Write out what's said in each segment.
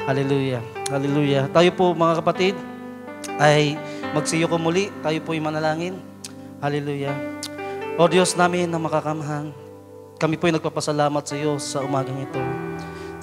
Hallelujah. Hallelujah. Tayo po mga kapatid ay magsiyo ko muli. Tayo po ay manalangin. Hallelujah. O Diyos namin na makakamahal, kami po ay nagpapasalamat sa iyo sa umagang ito.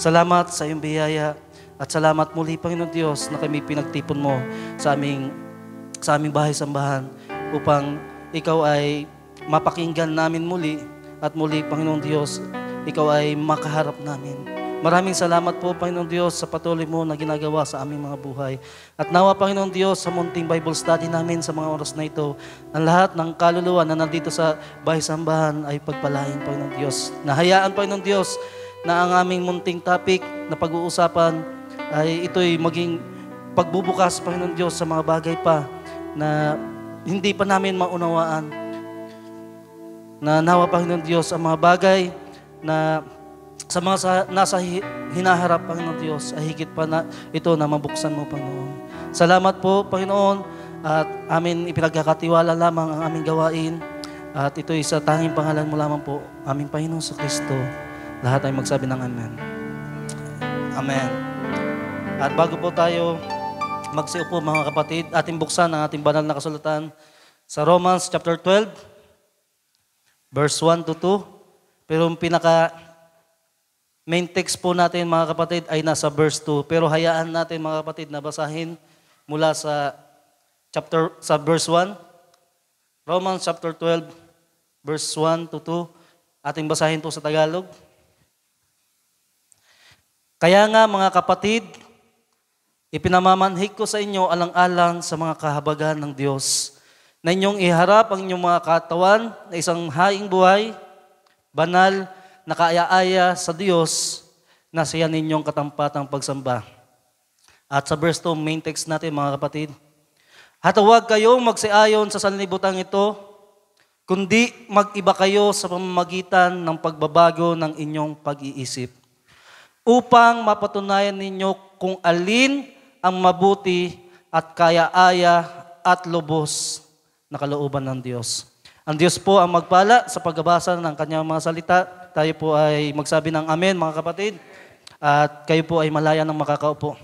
Salamat sa iyong biyaya at salamat muli, Panginoon Diyos, na kami pinagtipon mo sa aming bahay-sambahan upang ikaw ay mapakinggan namin muli at muli, Panginoon Diyos, ikaw ay makaharap namin. Maraming salamat po, Panginoon Diyos, sa patuloy mo na ginagawa sa aming mga buhay. At nawa, Panginoon Diyos, sa munting Bible study namin sa mga oras na ito, ang lahat ng kaluluwa na nandito sa bahay-sambahan ay pagpalain, Panginoon Diyos. Nahayaan, Panginoon Diyos, na ang aming munting topic na pag-uusapan ay ito'y maging pagbubukas, Panginoon Diyos, sa mga bagay pa na hindi pa namin maunawaan. Na nawa, Panginoon Diyos, ang mga bagay na sa mga nasa hinaharap, Panginoon Diyos, ay higit pa na ito na mabuksan mo, Panginoon. Salamat po, Panginoon, at amin ipinagkakatiwala lamang ang aming gawain. At ito'y sa tanging pangalan mo lamang po, aming Panginoon sa Kristo. Lahat ay magsabi ng Amen. Amen. At bago po tayo magsiupo, mga kapatid, ating buksan ang ating banal na kasulatan sa Romans chapter 12, verse 1 to 2. Pero yung main text po natin, mga kapatid, ay nasa verse 2. Pero hayaan natin, mga kapatid, na basahin mula sa verse 1. Romans chapter 12, verse 1 to 2. Ating basahin po sa Tagalog. Kaya nga, mga kapatid, ipinamamanhik ko sa inyo alang-alang sa mga kahabagan ng Diyos na inyong iharap ang inyong mga katawan na isang haing buhay, banal, nakaaya-aya sa Diyos na siya ninyong katampatang pagsamba. At sa verse 2, main text natin, mga kapatid. At huwag kayong magsiayon sa sanlibutan ito, kundi mag-iba kayo sa pamamagitan ng pagbabago ng inyong pag-iisip, upang mapatunayan ninyo kung alin ang mabuti at kaya-aya at lubos na kalooban ng Diyos. Ang Diyos po ang magpala sa pagbabasa ng kanyang mga salita. Tayo po ay magsabi ng Amen, mga kapatid. At kayo po ay malaya ng makakaupo.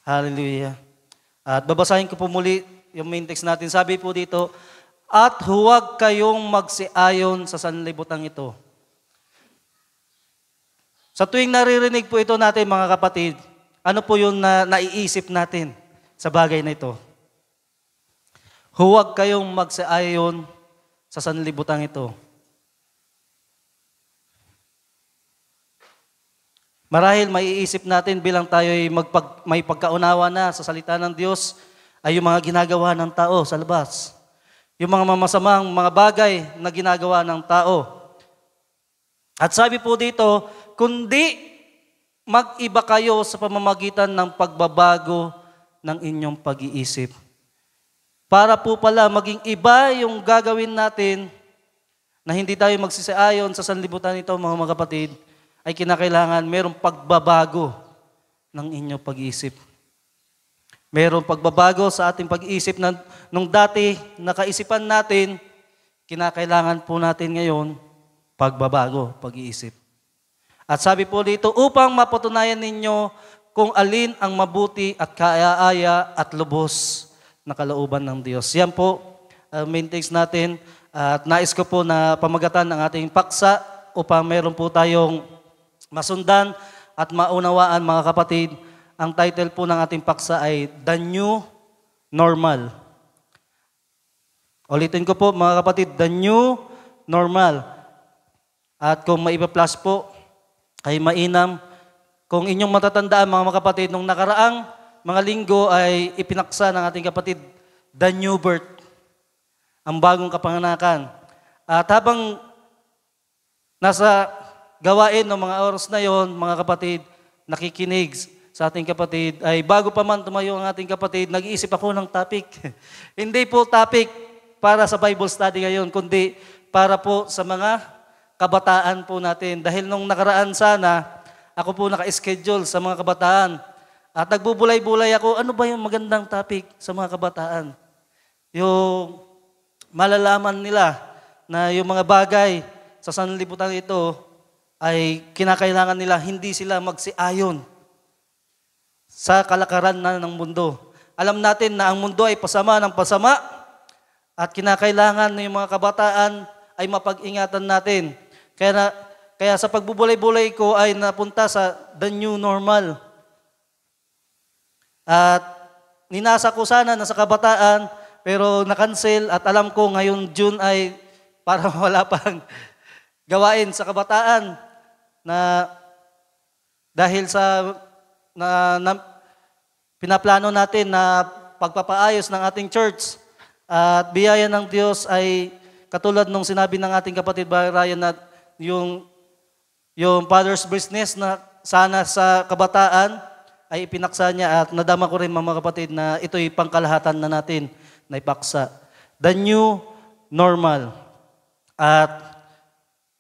Hallelujah. At babasahin ko po muli yung main text natin. Sabi po dito, at huwag kayong magsiayon sa sanlibutan ito. Sa tuwing naririnig po ito natin, mga kapatid, ano po yung naiisip natin sa bagay na ito? Huwag kayong magsiayon sa sanlibutan ito. Marahil maiisip natin bilang tayo ay may pagkaunawa na sa salita ng Diyos ay yung mga ginagawa ng tao sa labas. Yung mga mamasamang mga bagay na ginagawa ng tao. At sabi po dito, kundi mag-iba kayo sa pamamagitan ng pagbabago ng inyong pag-iisip. Para po pala maging iba yung gagawin natin na hindi tayo magsisiayon sa sanlibutan nito, mga kapatid, ay kinakailangan merong pagbabago ng inyong pag-iisip. Merong pagbabago sa ating pag-iisip na nung dati nakaisipan natin, kinakailangan po natin ngayon pagbabago, pag-iisip. At sabi po dito, upang mapatunayan ninyo kung alin ang mabuti at kaya-aya at lubos na kalooban ng Diyos. Yan po, main text natin. At nais ko po na pamagatan ang ating paksa upang meron po tayong masundan at maunawaan, mga kapatid. Ang title po ng ating paksa ay The New Normal. Ulitin ko po, mga kapatid, The New Normal. At kung maipa-plus po, ay mainam. Kung inyong matatandaan, mga kapatid, nung nakaraang mga linggo ay ipinaksa ng ating kapatid, The New Birth, ang bagong kapanganakan. At habang nasa gawain ng mga oras na yon, mga kapatid, nakikinig sa ating kapatid, ay bago pa man tumayo ang ating kapatid, nag-iisip ako ng topic. Hindi po topic para sa Bible study ngayon, kundi para po sa mga kabataan po natin. Dahil nung nakaraan sana, ako po naka-schedule sa mga kabataan. At nagbubulay-bulay ako, ano ba yung magandang topic sa mga kabataan? Yung malalaman nila na yung mga bagay sa sanlibutan ito ay kinakailangan nila hindi sila magsiayon sa kalakaran na ng mundo. Alam natin na ang mundo ay pasama ng pasama at kinakailangan ng mga kabataan ay mapag-ingatan natin. Kaya sa pagbubulay-bulay ko ay napunta sa the new normal. At ninasa ko sana na sa kabataan pero na-cancel at alam ko ngayon June ay parang wala pang gawain sa kabataan na dahil sa pinaplano natin na pagpapaayos ng ating church at biyaya ng Diyos ay katulad nung sinabi ng ating kapatid Ryan na yung father's business na sana sa kabataan ay ipinaksa niya at nadama ko rin mga kapatid na ito'y pangkalahatan na natin na ipaksa. The new normal. At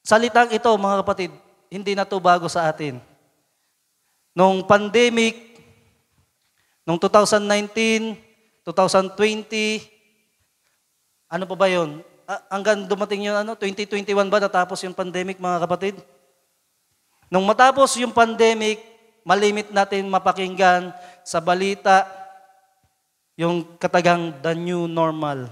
salitang ito mga kapatid, hindi na to bago sa atin. Nung pandemic, nung 2019, 2020, ano pa ba yun? Hanggang dumating yung 2021 ba natapos yung pandemic mga kapatid? Nung matapos yung pandemic, malimit natin mapakinggan sa balita yung katagang the new normal.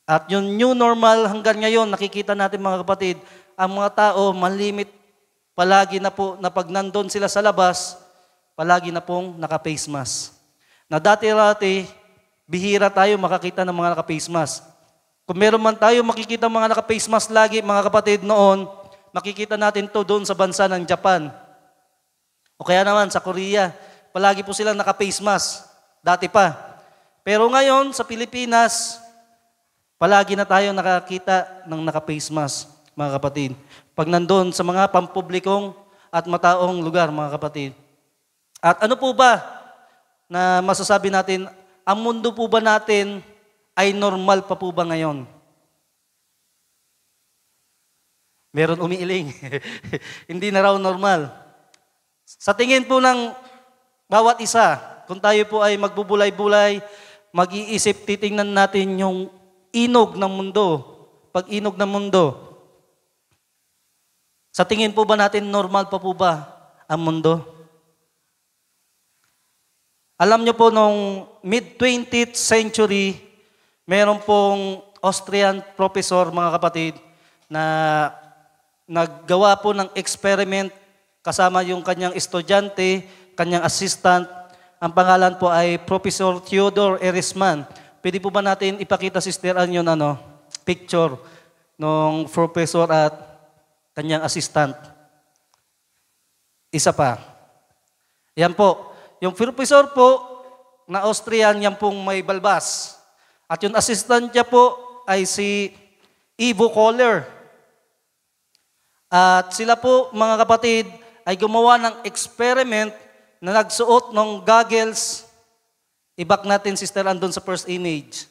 At yung new normal hanggang ngayon, nakikita natin mga kapatid, ang mga tao malimit palagi na po na pag nandun sila sa labas, palagi na pong naka-face mask. Na dati-rati, bihira tayo makakita ng mga naka-face mask. Kung meron man tayo makikita mga naka-face mask lagi, mga kapatid, noon, makikita natin to doon sa bansa ng Japan. O kaya naman sa Korea, palagi po silang naka-face mask. Dati pa. Pero ngayon, sa Pilipinas, palagi na tayo nakakita ng naka-face mask, mga kapatid. Pag nandun sa mga pampublikong at mataong lugar, mga kapatid. At ano po ba na masasabi natin, ang mundo po ba natin ay normal pa po ba ngayon? Meron umiiling. Hindi na raw normal. Sa tingin po ng bawat isa, kung tayo po ay magbubulay-bulay, mag-iisip, titingnan natin yung inog ng mundo. Pag-inog ng mundo. Sa tingin po ba natin normal pa po ba ang mundo? Alam niyo po nung mid-20th century, meron pong Austrian professor, mga kapatid, na naggawa po ng experiment kasama yung kanyang estudyante, kanyang assistant. Ang pangalan po ay Professor Theodor Erisman. Pwede po ba natin ipakita, Sister Ann, yun picture ng professor at kanyang assistant? Isa pa. Yan po. Yung professor po na Austrian, yan pong may balbas. At yung assistant niya po ay si Ivo Kohler. At sila po, mga kapatid, ay gumawa ng experiment na nagsuot ng goggles. I-back natin, Sister, andun sa first image.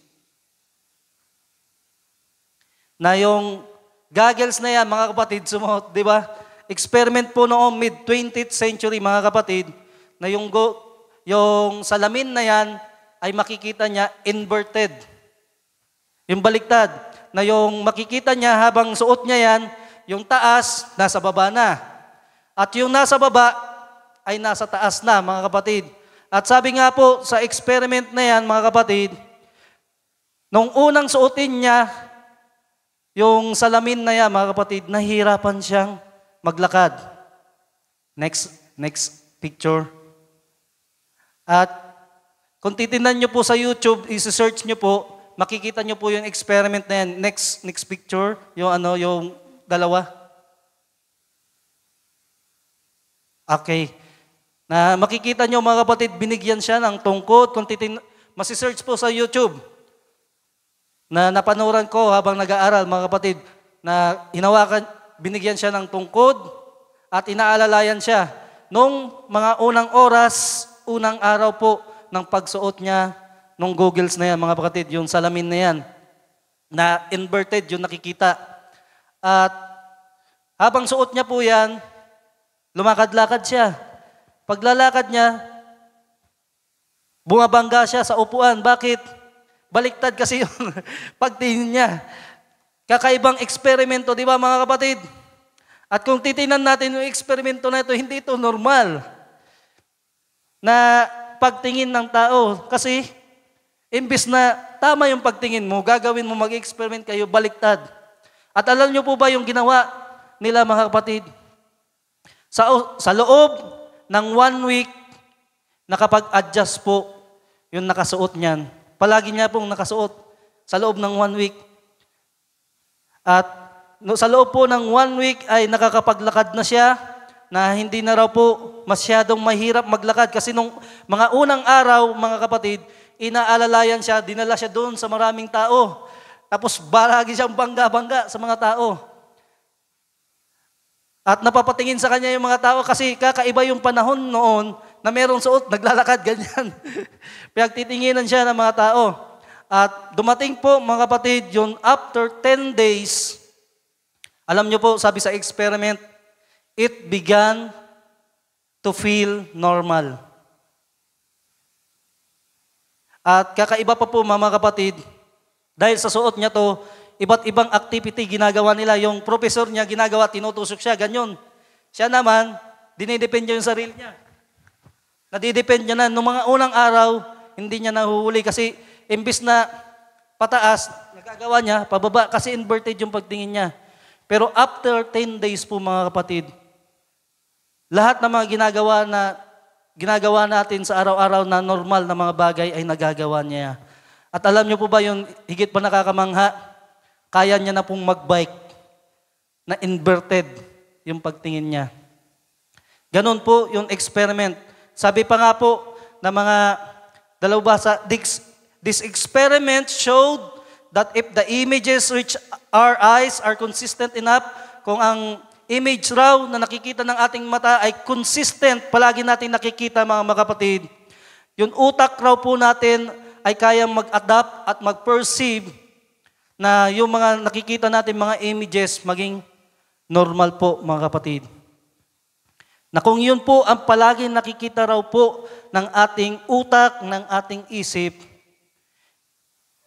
Na yung goggles na yan, mga kapatid, sumuot, di ba? Experiment po noong mid-20th century, mga kapatid, na yung salamin na yan ay makikita niya inverted. Yung baliktad, na yung makikita niya habang suot niya yan, yung taas, nasa baba na. At yung nasa baba, ay nasa taas na, mga kapatid. At sabi nga po, sa experiment na yan, mga kapatid, nung unang suotin niya, yung salamin na yan, mga kapatid, nahihirapan siyang maglakad. Next picture. At kung titingnan nyo po sa YouTube, isi-search nyo po, makikita nyo po yung experiment na yan. Next picture, yung dalawa. Okay. Na makikita nyo mga kapatid, binigyan siya ng tungkod. Kung masi-search po sa YouTube, na napanuran ko habang nag-aaral mga kapatid, na binigyan siya ng tungkod at inaalalayan siya. Nung mga unang oras, unang araw po ng pagsuot niya nung goggles na yan, mga kapatid, yung salamin na yan, na inverted yung nakikita. At habang suot niya po yan, lumakad-lakad siya. Paglalakad niya, bumabangga siya sa upuan. Bakit? Baliktad kasi yung pagtingin niya. Kakaibang eksperimento, di ba mga kapatid? At kung titingnan natin yung eksperimento na ito, hindi ito normal. na pagtingin ng tao. Kasi, imbis na tama yung pagtingin mo, gagawin mo, mag-experiment kayo, baliktad. At alam nyo po ba yung ginawa nila mga kapatid? Sa loob ng 1 week, nakapag-adjust po yung nakasuot niyan. Palagi niya pong nakasuot sa loob ng 1 week. At sa loob po ng 1 week ay nakakapaglakad na siya na hindi na raw po masyadong mahirap maglakad. Kasi nung mga unang araw, mga kapatid, inaalalayan siya, dinala siya doon sa maraming tao. Tapos baragi siyang bangga-bangga sa mga tao. At napapatingin sa kanya yung mga tao kasi kakaiba yung panahon noon na merong suot, naglalakad, ganyan. Pinagtitinginan siya ng mga tao. At dumating po, mga kapatid, yun after 10 days, alam niyo po, sabi sa experiment, it began to feel normal. At kakaiba pa po, mga kapatid, dahil sa suot niya to, iba't ibang activity ginagawa nila. Yung professor niya ginagawa, tinutusok siya, ganyan. Siya naman, dinidepend niya yung sarili niya. Nadidepend niya na. Noong mga unang araw, hindi niya nahuhuli kasi imbis na pataas, nagagawa niya, pababa kasi inverted yung pagtingin niya. Pero after 10 days po mga kapatid, lahat ng mga ginagawa natin sa araw-araw na normal na mga bagay ay nagagawa niya. At alam niyo po ba yung higit pa nakakamangha, kaya niya na pong mag-bike na inverted yung pagtingin niya. Ganon po yung experiment. Sabi pa nga po na mga dalawbasa, this experiment showed that if the images which our eyes are consistent enough, kung ang image raw na nakikita ng ating mata ay consistent, palagi natin nakikita mga kapatid, yung utak raw po natin ay kayang mag-adapt at mag-perceive na yung mga nakikita natin mga images maging normal po mga kapatid. Na kung yun po ang palagi nakikita raw po ng ating utak, ng ating isip,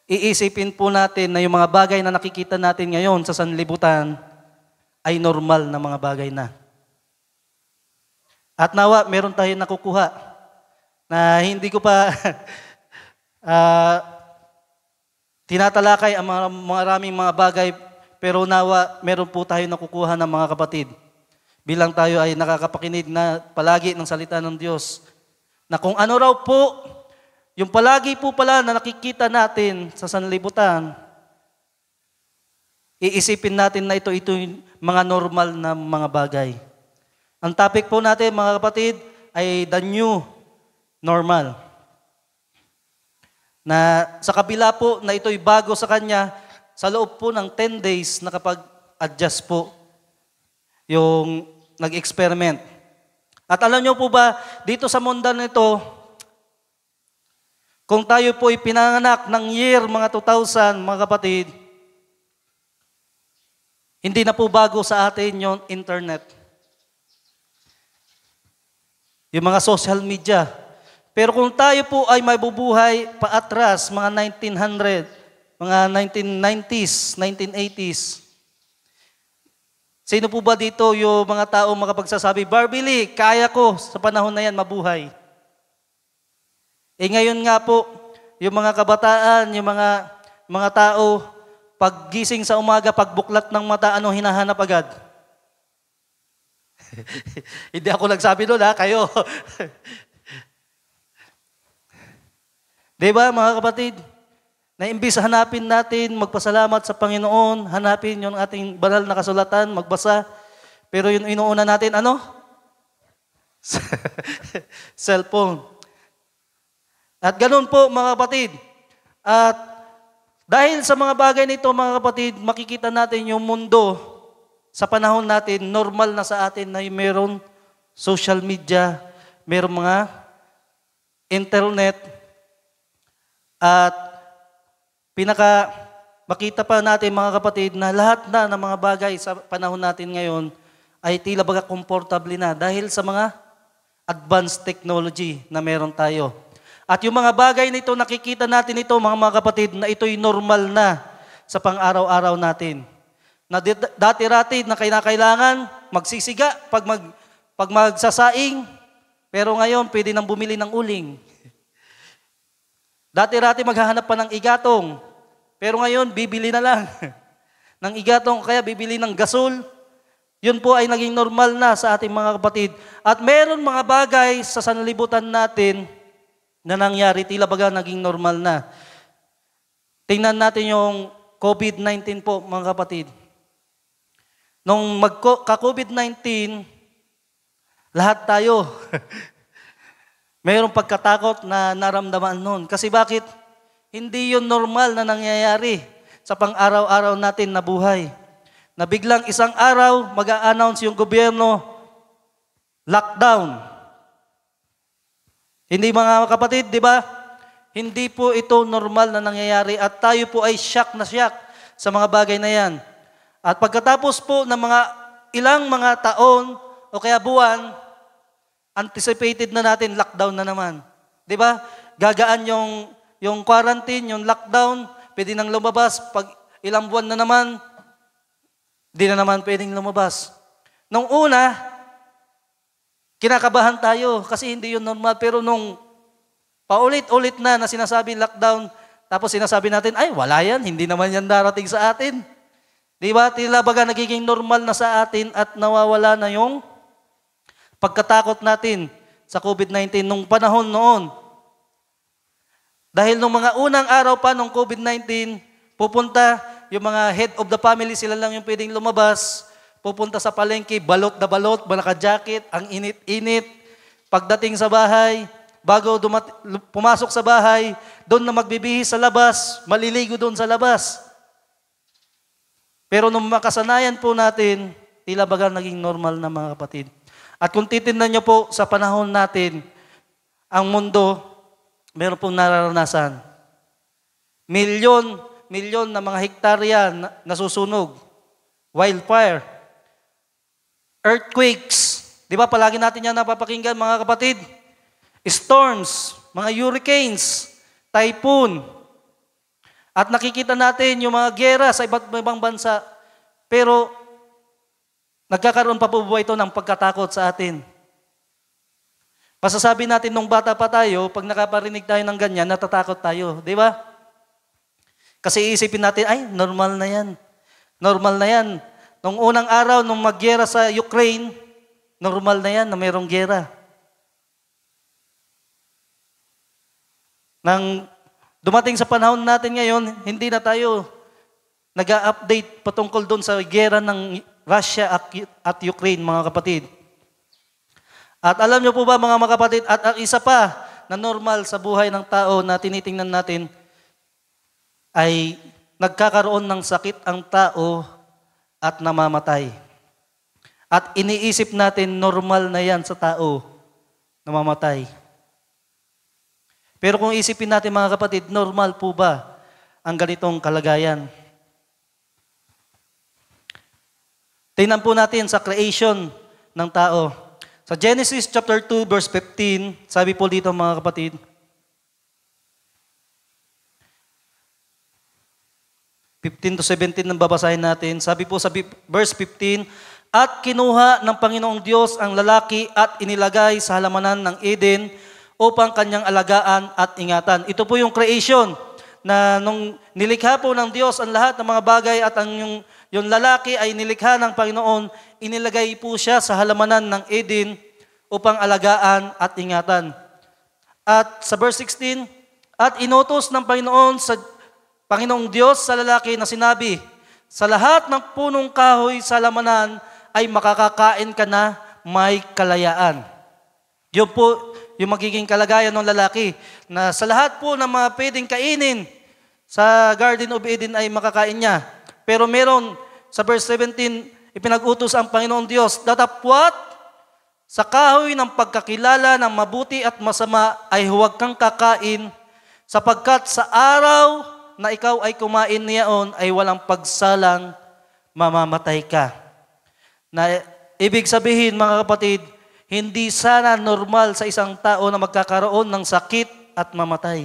iisipin po natin na yung mga bagay na nakikita natin ngayon sa sanlibutan ay normal na mga bagay na. At nawa, meron tayong nakukuha na hindi ko pa tinatalakay ang maraming mga bagay, pero nawa, meron po tayong nakukuha ng mga kapatid. Bilang tayo ay nakakapakinig na palagi ng salita ng Diyos, na kung ano raw po, yung palagi po pala na nakikita natin sa sanlibutan, iisipin natin na ito yung mga normal na mga bagay. Ang topic po natin, mga kapatid, ay the new normal. Na sa kabila po na ito'y bago sa kanya, sa loob po ng 10 days, nakapag-adjust po yung nag-experiment. At alam niyo po ba, dito sa mundo nito, kung tayo po pinanganak ng year mga 2000, mga kapatid, hindi na po bago sa atin yung internet. Yung mga social media. Pero kung tayo po ay mabubuhay paatras, mga 1900, mga 1990s, 1980s, sino po ba dito yung mga tao makapagsasabi, Barbie Lee, kaya ko sa panahon na yan mabuhay? Ngayon nga po, yung mga kabataan, yung mga tao, pag gising sa umaga, pag buklat ng mata, anong hinahanap agad? Hindi ako nagsabi doon, kayo. Diba, mga kapatid? Na imbis hanapin natin, magpasalamat sa Panginoon, hanapin yung ating banal na kasulatan, magbasa. Pero yung inuuna natin, ano? Cellphone. At ganun po, mga kapatid. At dahil sa mga bagay nito, mga kapatid, makikita natin yung mundo sa panahon natin, normal na sa atin na mayroon social media, mayroon mga internet, at makita pa natin, mga kapatid, na lahat na ng mga bagay sa panahon natin ngayon ay tila baga komportable na dahil sa mga advanced technology na meron tayo. At yung mga bagay nito, nakikita natin ito, mga kapatid, na ito'y normal na sa pang-araw-araw natin. Na dati-rati na kailangan magsisiga pag magsasaing, Pero ngayon, pwede nang bumili ng uling. Dati-rati maghahanap pa ng igatong. Pero ngayon, bibili na lang ng igatong, kaya bibili ng gasol. Yun po ay naging normal na sa ating mga kapatid. At meron mga bagay sa sanlibutan natin na nangyari, tila baga naging normal na. Tingnan natin yung COVID-19 po, mga kapatid. Nung magka-COVID-19, lahat tayo mayroong pagkatakot na naramdaman noon. Kasi bakit? Hindi yun normal na nangyayari sa pang-araw-araw natin na buhay. Na biglang isang araw, mag-a-announce yung gobyerno, lockdown. Hindi mga kapatid, di ba? Hindi po ito normal na nangyayari at tayo po ay shock na shock sa mga bagay na yan. At pagkatapos po ng mga ilang mga taon o kaya buwan, anticipated na natin, lockdown na naman. Di ba? Gagaan yung quarantine, yung lockdown, pwede nang lumabas. Pag ilang buwan na naman, di na naman pwedeng lumabas. Nung una, kinakabahan tayo kasi hindi yun normal. Pero nung paulit-ulit na sinasabi lockdown, tapos sinasabi natin, ay wala yan, hindi naman yan darating sa atin. Di ba? Tila baga nagiging normal na sa atin at nawawala na yung pagkatakot natin sa COVID-19 nung panahon noon. Dahil nung mga unang araw pa nung COVID-19, pupunta yung mga head of the family, sila lang yung pwedeng lumabas, pupunta sa palengke, balot na balot, naka-jacket, ang init-init. Pagdating sa bahay, bago pumasok sa bahay, doon na magbibihis sa labas, maliligo doon sa labas. Pero nung makasanayan po natin, tila baga naging normal na mga kapatid. At kung titingnan nyo po sa panahon natin, ang mundo, meron pong nararanasan. Milyon na mga hektarya nasusunog. Wildfire. Earthquakes. Di ba palagi natin yan napapakinggan mga kapatid? Storms, mga hurricanes, typhoon. At nakikita natin yung mga giyera sa iba't ibang bansa. Pero nagkakaroon pa po ba ito ng pagkatakot sa atin? Masasabi natin nung bata pa tayo, pag nakaparinig tayo ng ganyan, natatakot tayo. Di ba? Kasi iisipin natin, ay, normal na yan. Normal na yan. Nung unang araw, nung magyera sa Ukraine, normal na yan na mayroong gera. Nang dumating sa panahon natin ngayon, hindi na tayo nag-update patungkol doon sa gera ng Russia at Ukraine, mga kapatid. At alam niyo po ba, mga kapatid, at ang isa pa na normal sa buhay ng tao na tinitingnan natin, ay nagkakaroon ng sakit ang tao at namamatay. At iniisip natin, normal na yan sa tao, namamatay. Pero kung isipin natin mga kapatid, normal po ba ang ganitong kalagayan? Tingnan po natin sa creation ng tao. Sa Genesis chapter 2 verse 15, sabi po dito mga kapatid, to 17 nang babasahin natin. Sabi po sa verse 15, at kinuha ng Panginoong Diyos ang lalaki at inilagay sa halamanan ng Eden upang kanyang alagaan at ingatan. Ito po yung creation na nung nilikha po ng Diyos ang lahat ng mga bagay at yung lalaki ay nilikha ng Panginoon, inilagay po siya sa halamanan ng Eden upang alagaan at ingatan. At sa verse 16, at inutos ng Panginoong Diyos sa lalaki na sinabi, sa lahat ng punong kahoy sa halamanan ay makakakain ka na may kalayaan. Yun po yung magiging kalagayan ng lalaki, na sa lahat po ng mga pwedeng kainin sa Garden of Eden ay makakain niya. Pero meron, sa verse 17, ipinag-utos ang Panginoong Diyos, datapwat sa kahoy ng pagkakilala ng mabuti at masama ay huwag kang kakain, sapagkat sa araw na ikaw ay kumain niyaon ay walang pagsalang mamamatay ka. Na ibig sabihin mga kapatid, hindi sana normal sa isang tao na magkakaroon ng sakit at mamatay.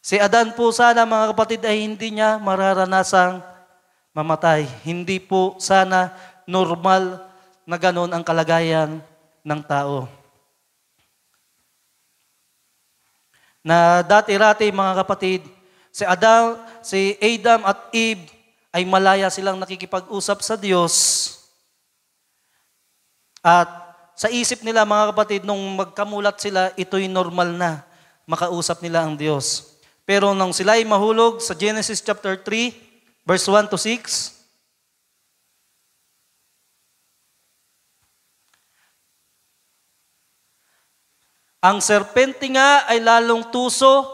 Si Adan po sana mga kapatid ay hindi niya mararanasang mamatay. Hindi po sana normal na ganon ang kalagayan ng tao. Na dati-rati mga kapatid, si Adam at Eve ay malaya silang nakikipag-usap sa Diyos. At sa isip nila mga kapatid, nung magkamulat sila, ito'y normal na makausap nila ang Diyos. Pero nung sila ay mahulog sa Genesis chapter 3, verse 1 to 6, ang serpente nga ay lalong tuso.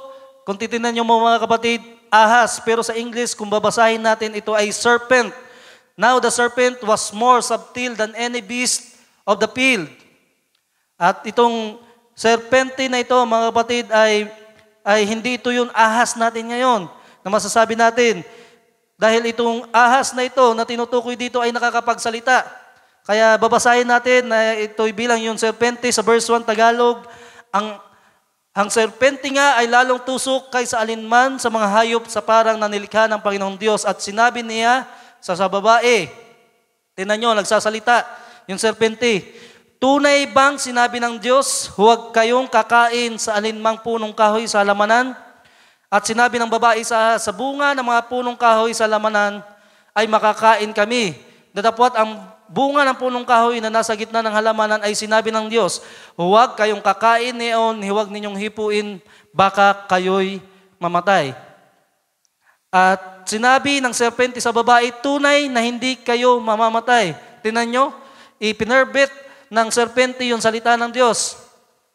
Kung titingnan nyo mga kapatid, ahas. Pero sa English, kung babasahin natin, ito ay serpent. Now the serpent was more subtle than any beast of the field. At itong serpente na ito, mga kapatid, ay hindi ito yung ahas natin ngayon na masasabi natin. Dahil itong ahas na ito na tinutukoy dito ay nakakapagsalita. Kaya babasahin natin na ito'y bilang yung serpente sa verse 1 Tagalog. Ang serpente nga ay lalong tusok kaysa alinman sa mga hayop sa parang nanilikha ng Panginoong Diyos. At sinabi niya sa babae, tingnan nyo, nagsasalita yung serpente, tunay bang sinabi ng Diyos, huwag kayong kakain sa alinmang punong kahoy sa halamanan? At sinabi ng babae sa bunga ng mga punong kahoy sa halamanan ay makakain kami. Datapwat ang bunga ng punong kahoy na nasa gitna ng halamanan ay sinabi ng Diyos, huwag kayong kakain niyon, huwag ninyong hipuin, baka kayo'y mamatay. At sinabi ng serpente sa babae, tunay na hindi kayo mamamatay. Tingnan nyo, ipinerbit ng serpente yung salita ng Diyos.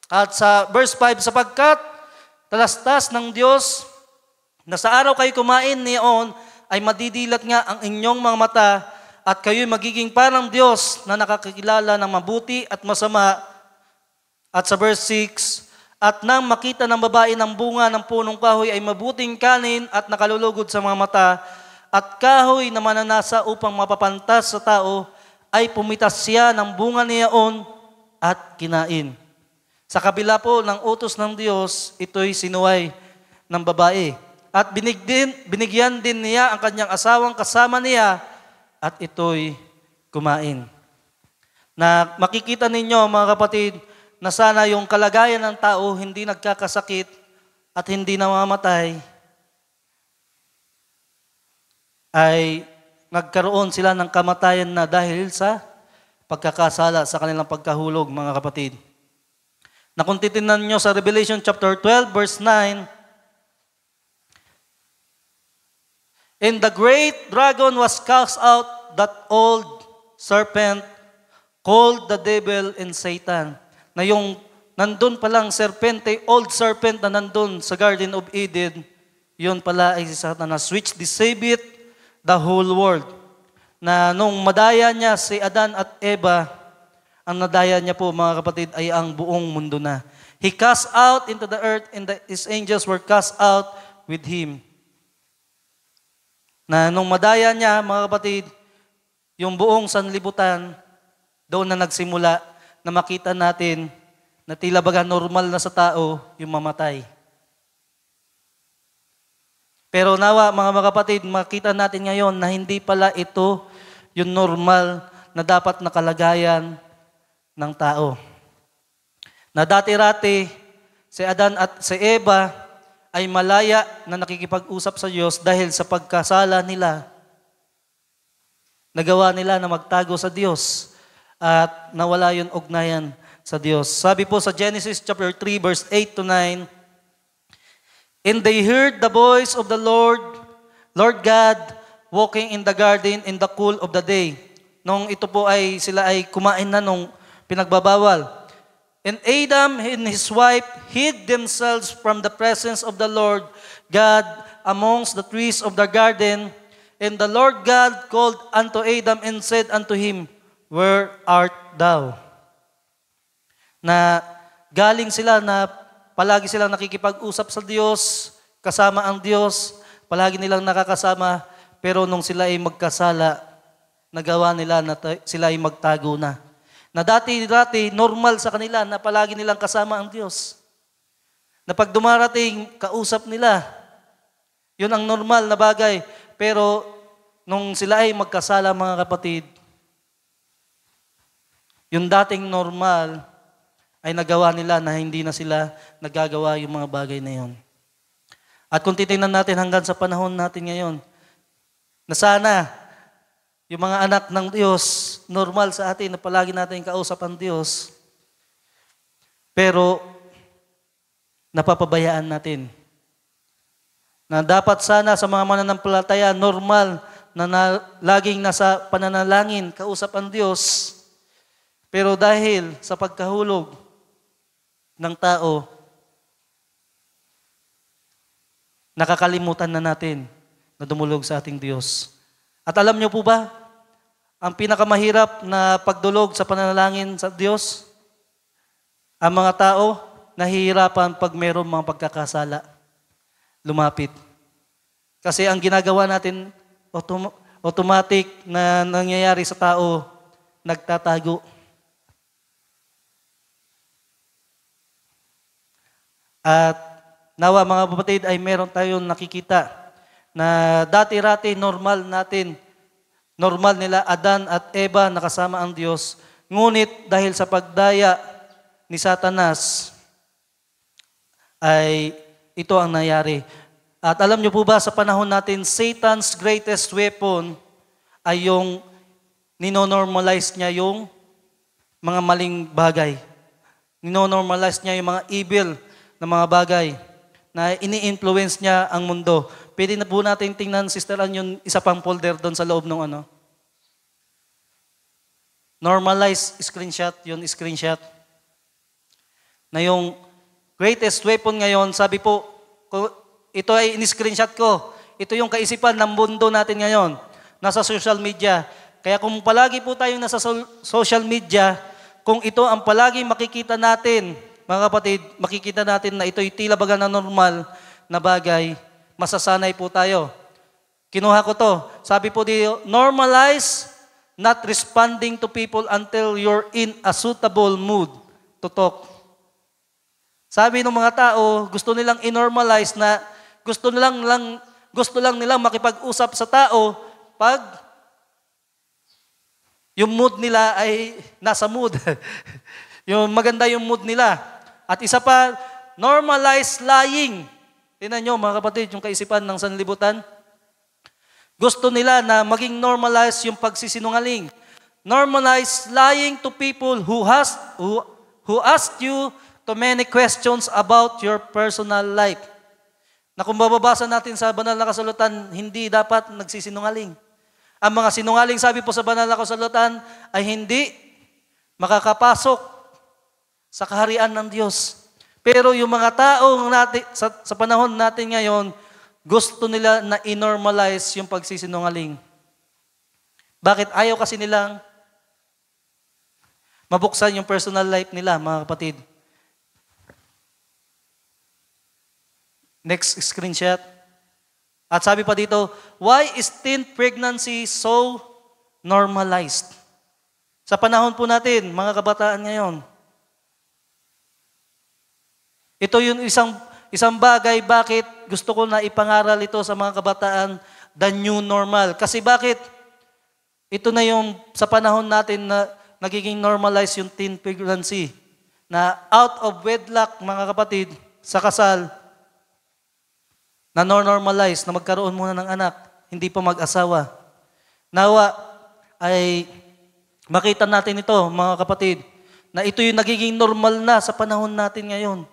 At sa verse 5, sapagkat talastas ng Diyos na sa araw kayo kumain niyon ay madidilat nga ang inyong mga mata at kayo'y magiging parang Diyos na nakakilala ng mabuti at masama. At sa verse 6, at nang makita ng babae ng bunga ng punong kahoy ay mabuting kanin at nakalulugod sa mga mata, at kahoy na mananasa upang mapapantas sa tao, ay pumitas siya ng bunga niyaon at kinain. Sa kabila po ng utos ng Diyos, ito'y sinuway ng babae. At binigyan din niya ang kanyang asawang kasama niya, at ito'y kumain. Na makikita ninyo mga kapatid, na sana yung kalagayan ng tao hindi nagkakasakit at hindi namamatay, ay nagkaroon sila ng kamatayan na dahil sa pagkakasala sa kanilang pagkahulog mga kapatid. Na kung titingnan nyo sa Revelation chapter 12 verse 9, and the great dragon was cast out, that old serpent called the devil and Satan. Na yung nandun palang serpente, old serpent na nandun sa Garden of Eden, yun pala ay si Satanas, which deceived the whole world. Na nung madaya niya si Adan at Eva, ang nadaya niya po mga kapatid ay ang buong mundo na. He cast out into the earth and his angels were cast out with him. Na nung madaya niya, mga kapatid, yung buong sanlibutan, doon na nagsimula na makita natin na tila baga normal na sa tao yung mamatay. Pero nawa, mga kapatid, makita natin ngayon na hindi pala ito yung normal na dapat na kalagayan ng tao. Na dati-rati, si Adan at si Eva ay malaya na nakikipag-usap sa Diyos dahil sa pagkasala nila. Nagawa nila na magtago sa Diyos at nawala yung ugnayan sa Diyos. Sabi po sa Genesis chapter 3 verse 8 to 9, and they heard the voice of the Lord God, walking in the garden in the cool of the day. Nung ito po ay sila ay kumain na nung pinagbabawal. And Adam and his wife hid themselves from the presence of the Lord God amongst the trees of the garden. And the Lord God called unto Adam and said unto him, where art thou? Na galing sila na palagi silang nakikipag-usap sa Diyos, kasama ang Diyos, palagi nilang nakakasama, pero nung sila ay magkasala, nagawa nila na sila ay magtago na. Na dati-dati, normal sa kanila na palagi nilang kasama ang Diyos. Na pag dumarating, kausap nila. Yun ang normal na bagay. Pero nung sila ay magkasala mga kapatid, Yung dating normal ay nagawa nila na hindi na sila nagagawa yung mga bagay na yon. At kung titingnan natin hanggang sa panahon natin ngayon, na sana yung mga anak ng Diyos, normal sa atin na palagi natin kausap ang Diyos, pero napapabayaan natin. Na dapat sana sa mga mananampalataya, normal na laging nasa pananalangin, kausap ang Diyos. Pero dahil sa pagkahulog ng tao, nakakalimutan na natin na dumulog sa ating Diyos. At alam niyo po ba, ang pinakamahirap na pagdulog sa pananalangin sa Diyos, ang mga tao nahihirapan pag mayroong mga pagkakasala, lumapit. Kasi ang ginagawa natin, automatic na nangyayari sa tao, nagtatago. At nawa mga kapatid ay meron tayong nakikita na dati-rati normal nila Adan at Eva nakasama ang Diyos. Ngunit dahil sa pagdaya ni Satanas ay ito ang nangyari. At alam niyo po ba sa panahon natin, Satan's greatest weapon ay yung ninonormalize niya yung mga maling bagay. Ninonormalize niya yung mga evil na mga bagay na ini-influence niya ang mundo. Pwede na po natin tingnan, Sister Ann, yung isa pang folder doon sa loob ng ano. Normalize screenshot, yun screenshot. Na yung greatest weapon ngayon, sabi po, ito ay in-screenshot ko. Ito yung kaisipan ng mundo natin ngayon. Nasa social media. Kaya kung palagi po tayong nasa social media, kung ito ang palagi makikita natin, mga kapatid, makikita natin na ito'y tila baga na normal na bagay, masasanay po tayo. Kinuha ko to. Sabi po dito, normalize not responding to people until you're in a suitable mood to talk. Sabi ng mga tao, gusto nilang i-normalize na gusto lang nilang makipag-usap sa tao pag yung mood nila ay nasa mood. Yung maganda yung mood nila. At isa pa, normalize lying. Tingnan nyo mga kapatid, yung kaisipan ng sanlibutan. Gusto nila na maging normalize yung pagsisinungaling. Normalize lying to people who ask you too many questions about your personal life. Na kung bababasa natin sa banal na kasulatan, hindi dapat nagsisinungaling. Ang mga sinungaling, sabi po sa banal na kasulatan, ay hindi makakapasok sa kaharian ng Diyos. Pero yung mga taong natin, sa panahon natin ngayon, gusto nila na i-normalize yung pagsisinungaling. Bakit? Ayaw kasi nilang mabuksan yung personal life nila, mga kapatid. Next screenshot. At sabi pa dito, why is teen pregnancy so normalized? Sa panahon po natin, mga kabataan ngayon, ito yung isang bagay, bakit gusto ko na ipangaral ito sa mga kabataan, the new normal. Kasi bakit? Ito na yung sa panahon natin na nagiging normalized yung teen pregnancy. Na out of wedlock, mga kapatid, sa kasal, na normalize na magkaroon muna ng anak, hindi pa mag-asawa. Nawa ay makita natin ito, mga kapatid, na ito yung nagiging normal na sa panahon natin ngayon.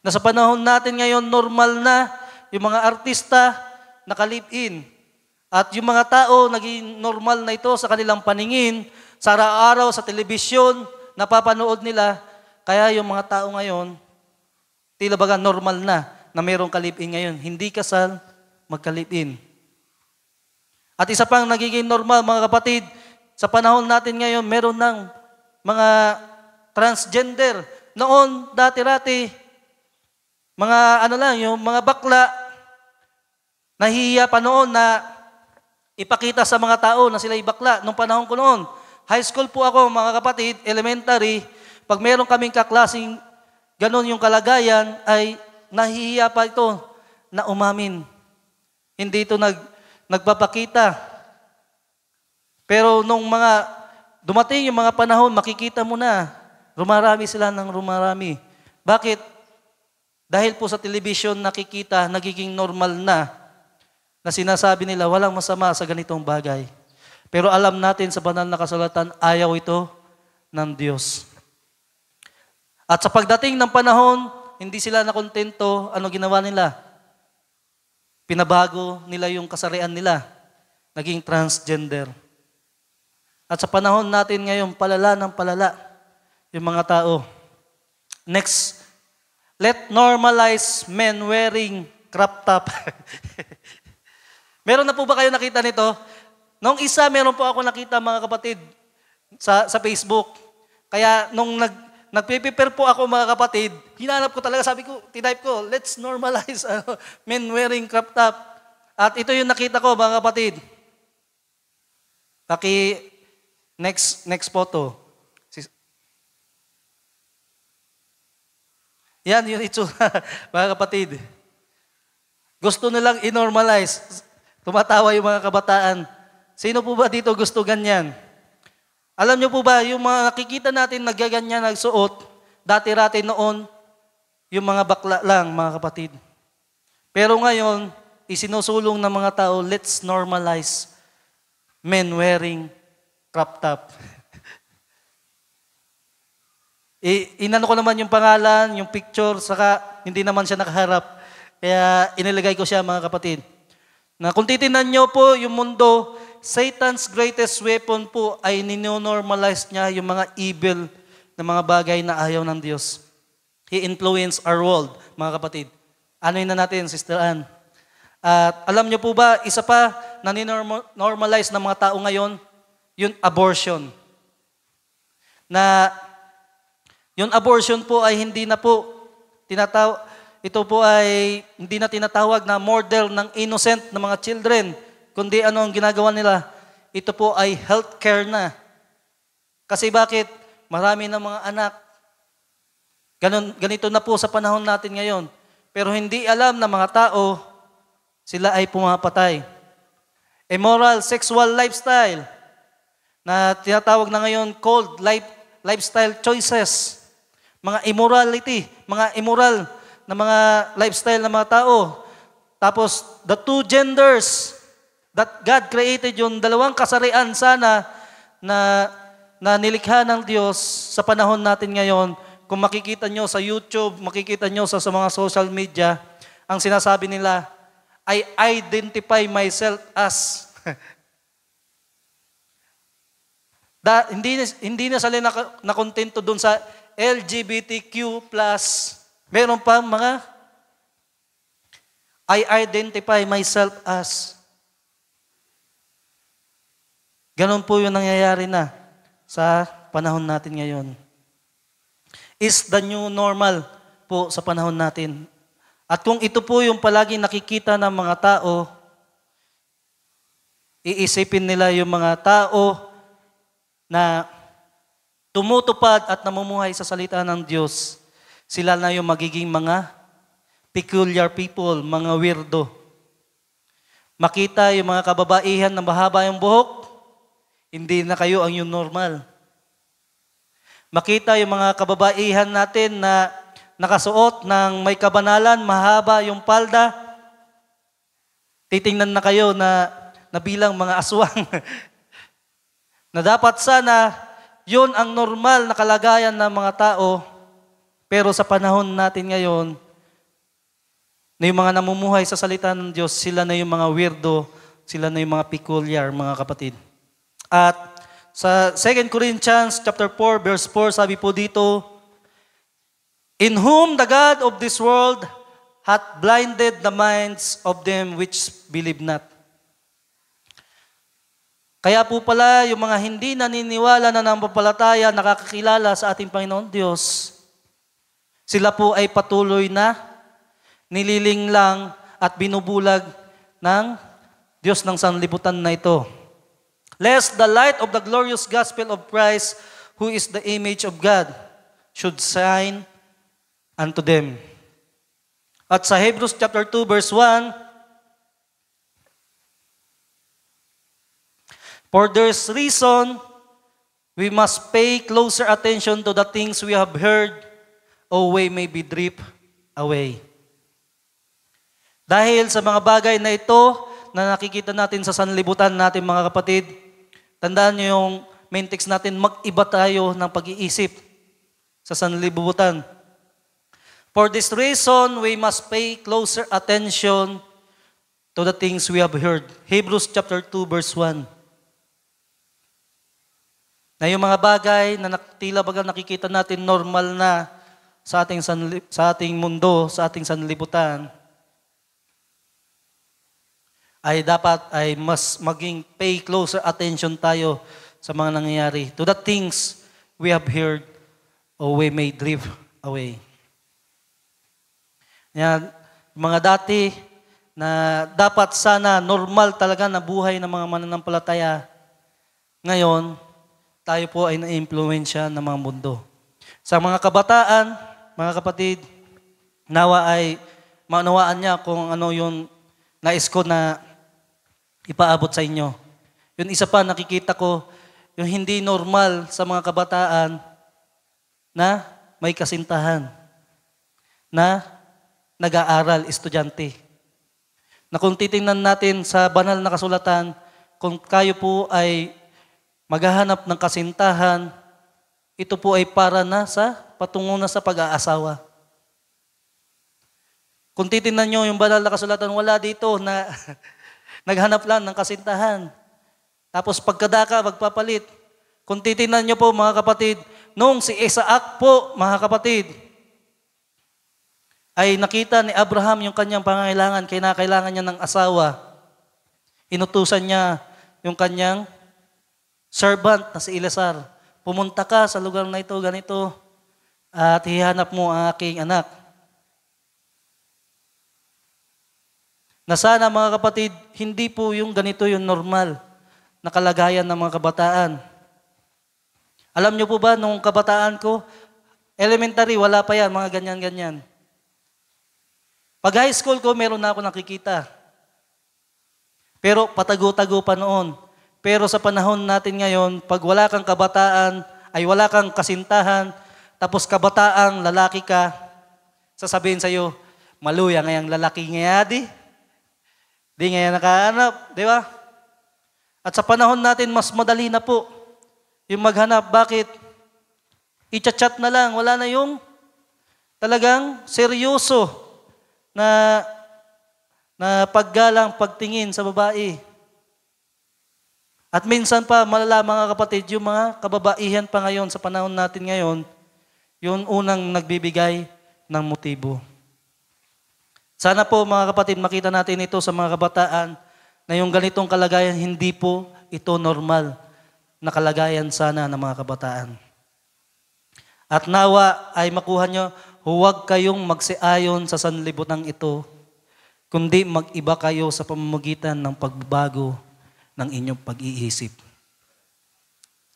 Na sa panahon natin ngayon, normal na yung mga artista naka-live-in. At yung mga tao, naging normal na ito sa kanilang paningin, sa araw-araw, sa telebisyon, napapanood nila. Kaya yung mga tao ngayon, tila baga normal na mayroong ka-live-in ngayon. Hindi kasal, magka-live-in. At isa pang nagiging normal, mga kapatid, sa panahon natin ngayon, meron ng mga transgender. Noon, dati-rati, yung mga bakla, nahihiya pa noon na ipakita sa mga tao na sila'y bakla. Nung panahon ko noon, high school po ako, mga kapatid, elementary, pag meron kaming kaklasing ganon yung kalagayan, ay nahihiya pa ito na umamin. Hindi ito nagpapakita. Pero nung mga dumating yung mga panahon, makikita mo na, rumarami sila ng rumarami. Bakit? Dahil po sa television nakikita, nagiging normal na sinasabi nila, walang masama sa ganitong bagay. Pero alam natin sa banal na kasulatan, ayaw ito ng Diyos. At sa pagdating ng panahon, hindi sila nakontento, ano ginawa nila? Pinabago nila yung kasarian nila. Naging transgender. At sa panahon natin ngayon, palala ng palala yung mga tao. Next, let normalize men wearing crop top. Meron na po ba kayo nakita nito? Nung isa, meron po ako nakita mga kapatid sa Facebook. Kaya nung nag-prepare po ako mga kapatid, hinanap ko talaga, sabi ko, titype ko, let's normalize men wearing crop top. At ito yung nakita ko mga kapatid. Next photo. Yan yung itsura, mga kapatid. Gusto nilang i-normalize. Tumatawa yung mga kabataan. Sino po ba dito gusto ganyan? Alam niyo po ba, yung mga nakikita natin nagaganyan nagsuot, dati-rati noon, yung mga bakla lang, mga kapatid. Pero ngayon, isinusulong ng mga tao, let's normalize men wearing crop top. Inano ko naman yung pangalan, yung picture, saka hindi naman siya nakaharap. Kaya inilagay ko siya mga kapatid. Na kung titingnan nyo po yung mundo, Satan's greatest weapon po ay ninonormalize niya yung mga evil na mga bagay na ayaw ng Diyos. He influenced our world, mga kapatid. Ano yun na natin, Sister Ann? At alam nyo po ba, isa pa na ninormalize ng mga tao ngayon, yung abortion. Na yung abortion po ay hindi na po ito po ay hindi na tinatawag na murder ng innocent na mga children, kundi ano ang ginagawa nila? Ito po ay healthcare na. Kasi bakit? Marami ng mga anak. Ganito na po sa panahon natin ngayon. Pero hindi alam ng mga tao, sila ay pumapatay. Immoral sexual lifestyle na tinatawag na ngayon called lifestyle choices. Mga immorality, mga immoral na mga lifestyle ng mga tao. Tapos, the two genders that God created, yung dalawang kasarian sana na nilikha ng Diyos sa panahon natin ngayon. Kung makikita nyo sa YouTube, makikita nyo sa mga social media, ang sinasabi nila, I identify myself as. Hindi na sila nakontento doon sa LGBTQ+. Meron pa mga, I identify myself as. Ganon po yung nangyayari na sa panahon natin ngayon. Is the new normal po sa panahon natin. At kung ito po yung palagi nakikita ng mga tao, iisipin nila yung mga tao na tumutupad at namumuhay sa salita ng Diyos, sila na yung magiging mga peculiar people, mga weirdo. Makita yung mga kababaihan na mahaba yung buhok, hindi na kayo ang yung normal. Makita yung mga kababaihan natin na nakasuot ng may kabanalan, mahaba yung palda, titingnan na kayo na bilang mga aswang. Na dapat sana, yun ang normal na kalagayan ng mga tao, pero sa panahon natin ngayon, na yung mga namumuhay sa salita ng Diyos, sila na yung mga weirdo, sila na yung mga peculiar, mga kapatid. At sa 2 Corinthians chapter 4, verse 4, sabi po dito, in whom the God of this world hath blinded the minds of them which believe not. Kaya po pala, yung mga hindi naniniwala na nampapalataya, nakakakilala sa ating Panginoon Diyos, sila po ay patuloy na nililinglang at binubulag ng Diyos ng sanlibutan na ito. Lest the light of the glorious gospel of Christ, who is the image of God, should shine unto them. At sa Hebrews chapter 2 verse 1, for there's reason We must pay closer attention to the things we have heard, or we may be drift away. Dahil sa mga bagay na ito na nakikita natin sa sanlibutan natin mga kapatid, tandaan niyo yung main text natin, mag-iba tayo ng pag-iisip sa sanlibutan. For this reason, we must pay closer attention to the things we have heard. Hebrews chapter 2 verse 1. Na yung mga bagay na tila baga nakikita natin normal na sa ating mundo, sa ating sanlibutan, ay dapat ay mas maging pay closer attention tayo sa mga nangyayari. To the things we have heard, or we may drift away. Yan, mga dati na dapat sana normal talaga na buhay ng mga mananampalataya, ngayon, tayo po ay na-impluwensya ng mga mundo. Sa mga kabataan, mga kapatid, nawa ay maunawaan niya kung ano yung nais ko na ipaabot sa inyo. Yung isa pa nakikita ko, yung hindi normal sa mga kabataan na may kasintahan, na nag-aaral, estudyante. Na kung titingnan natin sa banal na kasulatan, kung kayo po ay maghahanap ng kasintahan, ito po ay para na sa patungo na sa pag-aasawa. Kung titingnan nyo yung banal na kasulatan, wala dito na naghanap lang ng kasintahan. Tapos pagkadaka, magpapalit. Kung titingnan nyo po mga kapatid, nung si Isaac po, mga kapatid, ay nakita ni Abraham yung kanyang pangangailangan, kailangan niya ng asawa. Inutusan niya yung kanyang servant na si Eleazar, pumunta ka sa lugar na ito, ganito, at hihanap mo ang aking anak. Na sana mga kapatid, hindi po yung ganito yung normal na kalagayan ng mga kabataan. Alam niyo po ba, nung kabataan ko, elementary, wala pa yan, mga ganyan-ganyan. Pag high school ko, meron na ako nakikita. Pero patago-tago pa noon. Pero sa panahon natin ngayon, pag wala kang kabataan, ay wala kang kasintahan, tapos kabataang lalaki ka, sasabihin sa'yo, maluya ngayang lalaki nga di. Di ngayon nakahanap, di ba? At sa panahon natin, mas madali na po yung maghanap. Bakit? I-chat na lang, wala na yung talagang seryoso na paggalang, pagtingin sa babae. At minsan pa, malala mga kapatid, yung mga kababaihan pa ngayon sa panahon natin ngayon, yun unang nagbibigay ng motibo. Sana po mga kapatid, makita natin ito sa mga kabataan na yung ganitong kalagayan, hindi po ito normal na kalagayan sana ng mga kabataan. At nawa ay makuha nyo, huwag kayong magsiayon sa sanlibutan ito, kundi mag-iba kayo sa pamamagitan ng pagbabago ng inyong pag-iisip.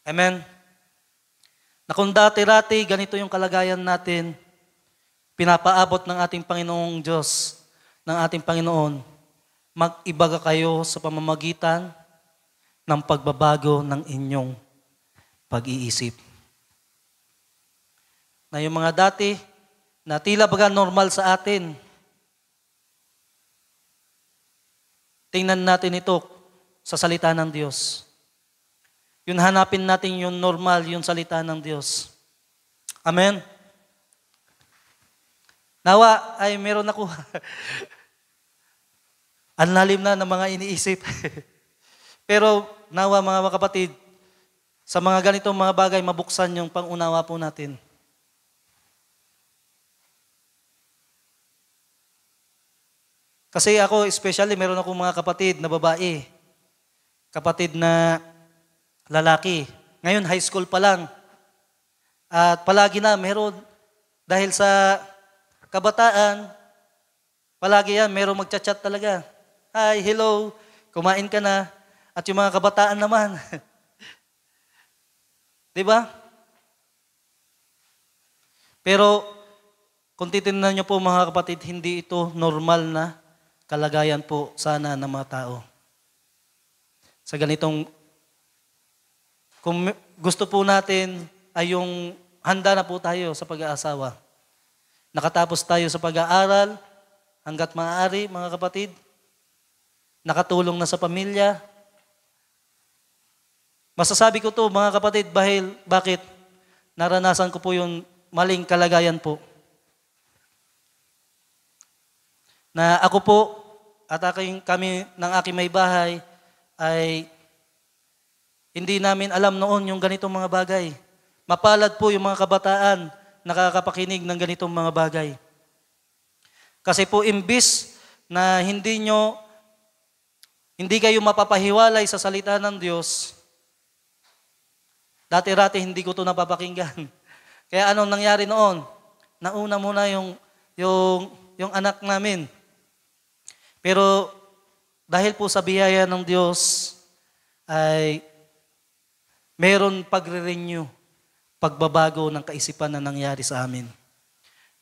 Amen? Na kung dati-rati, ganito yung kalagayan natin, pinapaabot ng ating Panginoong Diyos, ng ating Panginoon, mag-iba kayo sa pamamagitan ng pagbabago ng inyong pag-iisip. Na yung mga dati, na tila baga normal sa atin, tingnan natin ito sa salita ng Diyos. Yun hanapin natin yung normal, yung salita ng Diyos. Amen? Nawa ay meron ako. Ang lalim na ng mga iniisip. Pero nawa mga kapatid, sa mga ganitong mga bagay, mabuksan yung pangunawa po natin. Kasi ako, especially, meron akong mga kapatid na babae. Kapatid na lalaki. Ngayon, high school pa lang. At palagi na, meron. Dahil sa kabataan, palagi yan, meron magchat-chat talaga. Hi, hello, kumain ka na. At yung mga kabataan naman. Diba? Pero, kung titignan nyo po mga kapatid, hindi ito normal na kalagayan po sana ng mga tao. Sa ganitong, kung gusto po natin ay yung handa na po tayo sa pag-aasawa. Nakatapos tayo sa pag-aaral, hanggat maaari, mga kapatid. Nakatulong na sa pamilya. Masasabi ko to, mga kapatid, bakit? Naranasan ko po yung maling kalagayan po. Na ako po, at kami ng aking may bahay, ay hindi namin alam noon yung ganitong mga bagay. Mapalad po yung mga kabataan nakakapakinig ng ganitong mga bagay. Kasi po imbis na hindi kayo mapapahiwalay sa salita ng Diyos, dati-rati hindi ko ito napapakinggan. Kaya anong nangyari noon? Nauna muna yung anak namin. Pero dahil po sa biyaya ng Diyos, ay meron pagre-renew, pagbabago ng kaisipan na nangyari sa amin.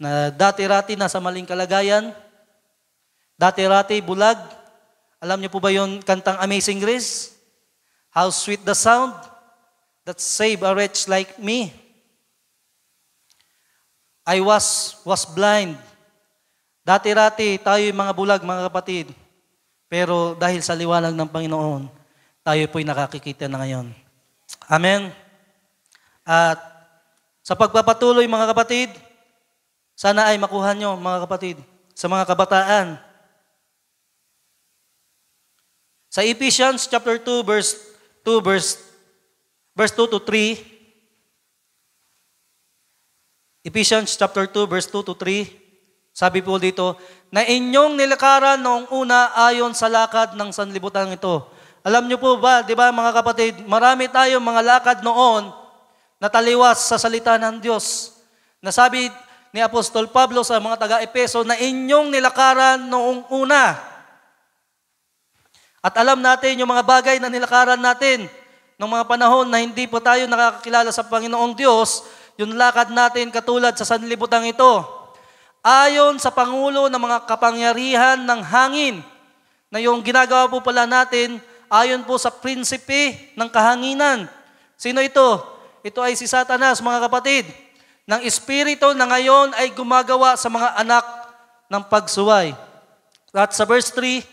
Na dati-rati nasa maling kalagayan, dati-rati bulag. Alam niyo po ba yung kantang Amazing Grace? How sweet the sound that saved a wretch like me. I was blind. Dati-rati tayo yung mga bulag, mga kapatid. Pero dahil sa liwanag ng Panginoon, tayo po'y nakakikita na ngayon. Amen. At sa pagpapatuloy, mga kapatid, sana ay makuha nyo, mga kapatid, sa mga kabataan. Sa Ephesians chapter 2, verse 2 to 3, Ephesians chapter 2, verse 2 to 3, sabi po dito, na inyong nilakaran noong una ayon sa lakad ng sanlibutan ito. Alam niyo po ba, di ba mga kapatid, marami tayong mga lakad noon na taliwas sa salita ng Diyos. Nasabi ni Apostol Pablo sa mga taga-Epeso na inyong nilakaran noong una. At alam natin yung mga bagay na nilakaran natin noong mga panahon na hindi pa tayo nakakakilala sa Panginoong Diyos, yung lakad natin katulad sa sanlibutan ito. Ayon sa Pangulo ng mga kapangyarihan ng hangin, na yung ginagawa po pala natin, ayon po sa prinsipe ng kahanginan. Sino ito? Ito ay si Satanas, mga kapatid, ng espiritu na ngayon ay gumagawa sa mga anak ng pagsuway. At sa verse 3,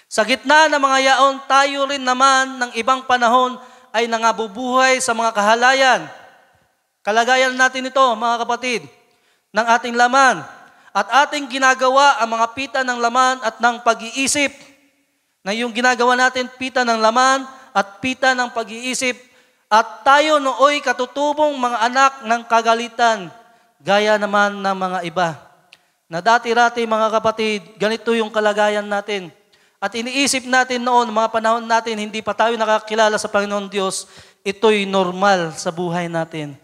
sa gitna ng mga yaon, tayo rin naman ng ibang panahon ay nangabubuhay sa mga kahalayan. Kalagayan natin ito, mga kapatid, ng ating laman. At ating ginagawa ang mga pita ng laman at ng pag-iisip. Na yung ginagawa natin, pita ng laman at pita ng pag-iisip. At tayo nooy katutubong mga anak ng kagalitan, gaya naman ng mga iba. Na dati-rati, mga kapatid, ganito yung kalagayan natin. At iniisip natin noon, mga panahon natin, hindi pa tayo nakakilala sa Panginoon Diyos, ito'y normal sa buhay natin.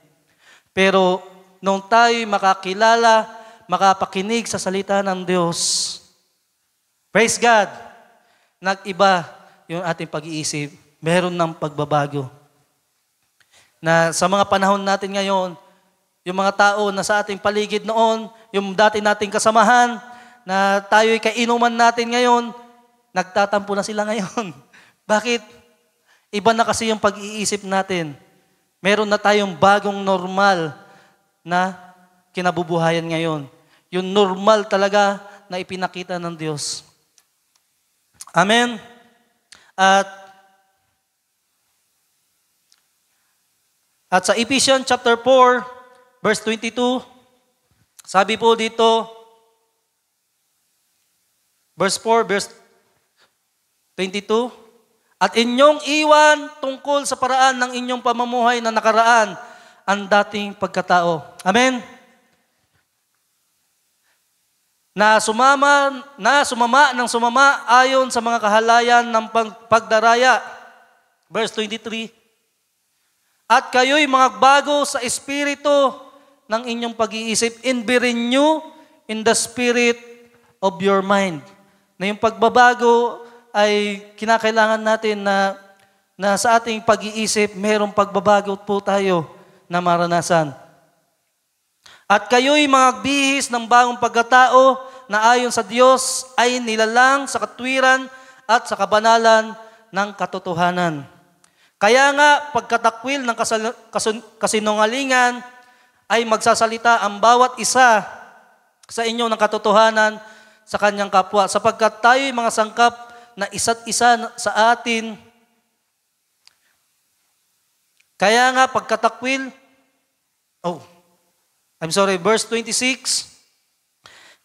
Pero nung tayo'y makakilala, makapakinig sa salita ng Diyos, praise God, nag-iba yung ating pag-iisip, meron ng pagbabago. Na sa mga panahon natin ngayon, yung mga tao na sa ating paligid noon, yung dati nating kasamahan, na tayo'y kainuman natin ngayon, nagtatampo na sila ngayon. Bakit? Iba na kasi yung pag-iisip natin. Meron na tayong bagong normal na kinabubuhayan ngayon. Yung normal talaga na ipinakita ng Diyos. Amen? At sa Ephesians chapter 4, verse 22, sabi po dito, verse 4, verse 22, at inyong iwan tungkol sa paraan ng inyong pamumuhay na nakaraan ang dating pagkatao. Amen? Na sumama ayon sa mga kahalayan ng pagdaraya. Verse 23, at kayo'y magbago sa espiritu ng inyong pag-iisip, and be renewed in the spirit of your mind. Na yung pagbabago ay kinakailangan natin na sa ating pag-iisip, mayroong pagbabago po tayo na maranasan. At kayo'y magbihis ng bagong pagkatao na ayon sa Diyos ay nilalang sa katwiran at sa kabanalan ng katotohanan. Kaya nga, pagkatakwil ng kasinungalingan, ay magsasalita ang bawat isa sa inyo ng katotohanan sa kanyang kapwa, sapagkat tayo'y mga sangkap na isa't isa sa atin. Kaya nga, pagkatakwil, verse 26,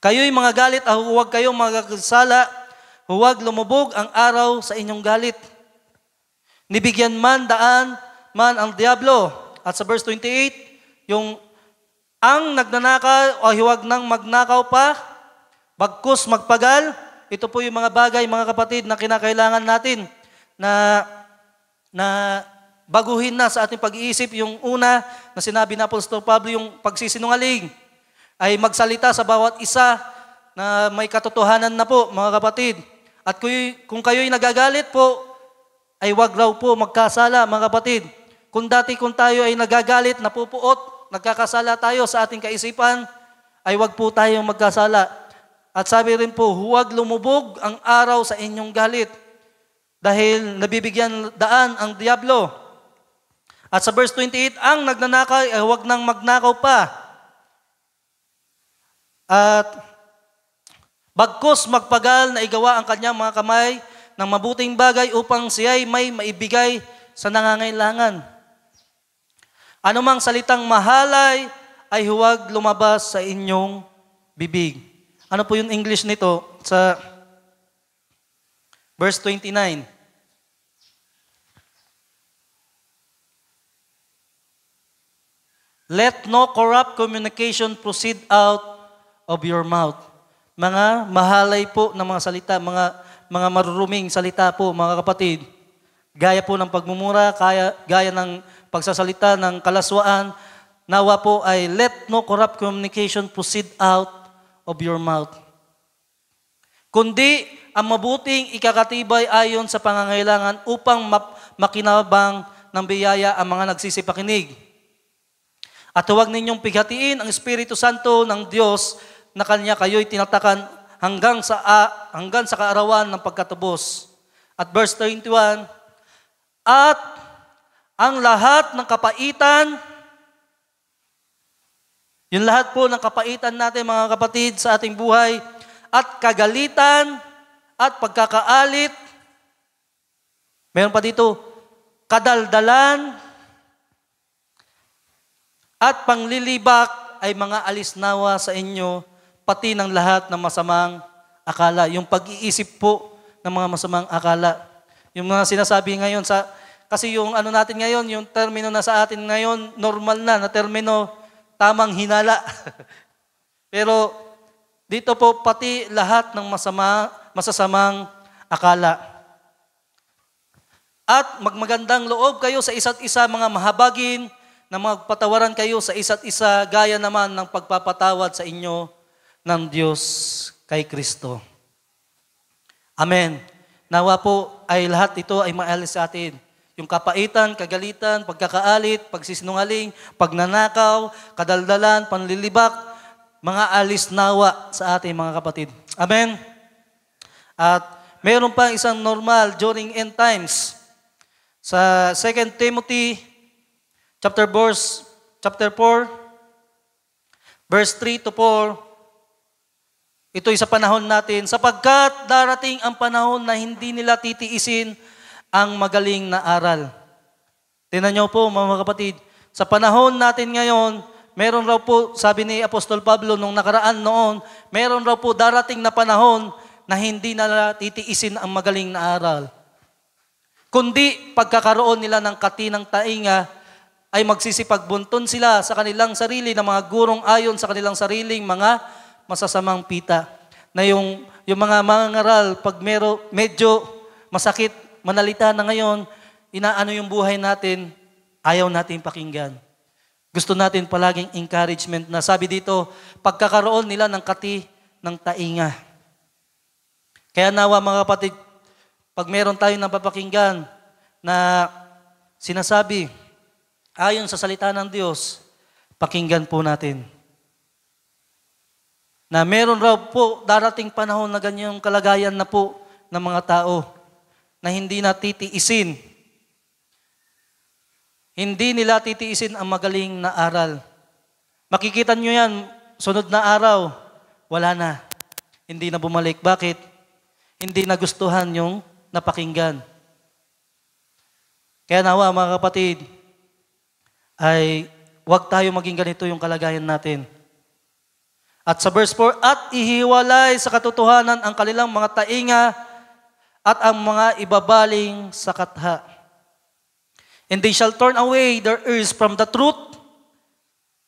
kayo'y mga galit, huwag kayong magkasala, huwag lumubog ang araw sa inyong galit. Nibigyan daan man ang diablo. At sa verse 28, ang nagnanakaw o huwag nang magnakaw pa, bagkus magpagal. Ito po yung mga bagay, mga kapatid, na kinakailangan natin na baguhin na sa ating pag-iisip. Yung una na sinabi na Apostol Pablo, yung pagsisinungaling, ay magsalita sa bawat isa na may katotohanan na po, mga kapatid. At kung kayo'y nagagalit po, ay wag raw po magkasala, mga kapatid. Kung tayo ay nagagalit, napupuot, nagkakasala tayo sa ating kaisipan, ay wag po tayong magkasala. At sabi rin po, huwag lumubog ang araw sa inyong galit dahil nabibigyan daan ang diablo. At sa verse 28, ang nagnanakaw ay huwag nang magnakaw pa. At bagkus magpagal na igawa ang kanyang mga kamay ng mabuting bagay upang siya'y may maibigay sa nangangailangan. Anumang salitang mahalay ay huwag lumabas sa inyong bibig. Ano po yung English nito sa verse 29? Let no corrupt communication proceed out of your mouth. Mga mahalay po ng mga salita, mga maruruming salita po, mga kapatid. Gaya po ng pagmumura, gaya ng pagsasalita ng kalaswaan, nawa po ay let no corrupt communication proceed out of your mouth. Kundi ang mabuting ikakatibay ayon sa pangangailangan upang makinabang ng biyaya ang mga nagsisipakinig. At huwag ninyong pighatiin ang Espiritu Santo ng Diyos na kanya kayo'y tinatakan hanggang sa kaarawan ng pagkatubos. At verse 21, at ang lahat ng kapaitan, yung lahat po ng kapaitan natin, mga kapatid, sa ating buhay, at kagalitan, at pagkakaalit, meron pa dito, kadaldalan, at panglilibak ay mga alisnawa sa inyo, pati ng lahat ng masamang akala. Yung pag-iisip po ng mga masamang akala. Yung mga sinasabi ngayon, kasi yung ano natin ngayon, yung termino na sa atin ngayon, normal na termino, tamang hinala. Pero dito po, pati lahat ng masasamang akala. At magmagandang loob kayo sa isa't isa, mga mahabagin, na magpatawaran kayo sa isa't isa, gaya naman ng pagpapatawad sa inyo ng Diyos kay Kristo. Amen. Nawa po ay lahat ito ay maalis sa atin. Yung kapaitan, kagalitan, pagkakaalit, pagsisinungaling, pagnanakaw, kadaldalan, panlilibak, mga alis nawa sa ating mga kapatid. Amen. At mayroon pa isang normal during end times. Sa 2 Timothy chapter 4, verse 3 to 4, ito'y sa panahon natin, sapagkat darating ang panahon na hindi nila titiisin ang magaling na aral. Tingnan niyo po, mga kapatid, sa panahon natin ngayon, meron raw po, sabi ni Apostol Pablo nung nakaraan noon, meron raw po darating na panahon na hindi nila titiisin ang magaling na aral. Kundi pagkakaroon nila ng katinang tainga, ay magsisipagbunton sila sa kanilang sarili ng mga gurong ayon sa kanilang sariling mga masasamang pita. Na yung mga mangangaral, pag medyo masakit, manalita na ngayon, inaano yung buhay natin, ayaw natin pakinggan. Gusto natin palaging encouragement na sabi dito, pagkakaroon nila ng kati ng tainga. Kaya nawa mga kapatid, pag meron tayong napapakinggan na sinasabi, ayon sa salita ng Diyos, pakinggan po natin. Na meron raw po darating panahon na ganyang kalagayan na po ng mga tao na hindi na titiisin Hindi nila titiisin ang magaling na aral. Makikita nyo yan, sunod na araw, wala na. Hindi na bumalik. Bakit? Hindi nagustuhan yung napakinggan. Kaya nawa mga kapatid, ay huwag tayo maging ganito yung kalagayan natin. At sa verse 4, at ihiwalay sa katotohanan ang kanilang mga tainga at ang mga ibabaling sa katha. And they shall turn away their ears from the truth,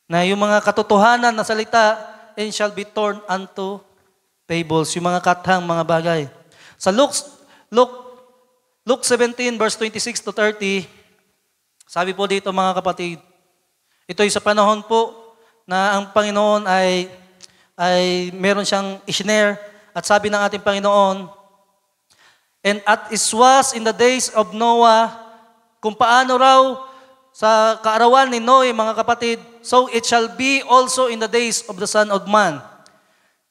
na yung mga katotohanan na salita, and shall be torn unto fables, yung mga kathang mga bagay. Sa Luke 17, verse 26 to 30, sabi po dito mga kapatid, ito'y sa panahon po na ang Panginoon ay meron siyang ishinare, at sabi ng ating Panginoon, and at it was in the days of Noah, kung paano raw sa kaarawan ni Noe, mga kapatid, so it shall be also in the days of the Son of Man.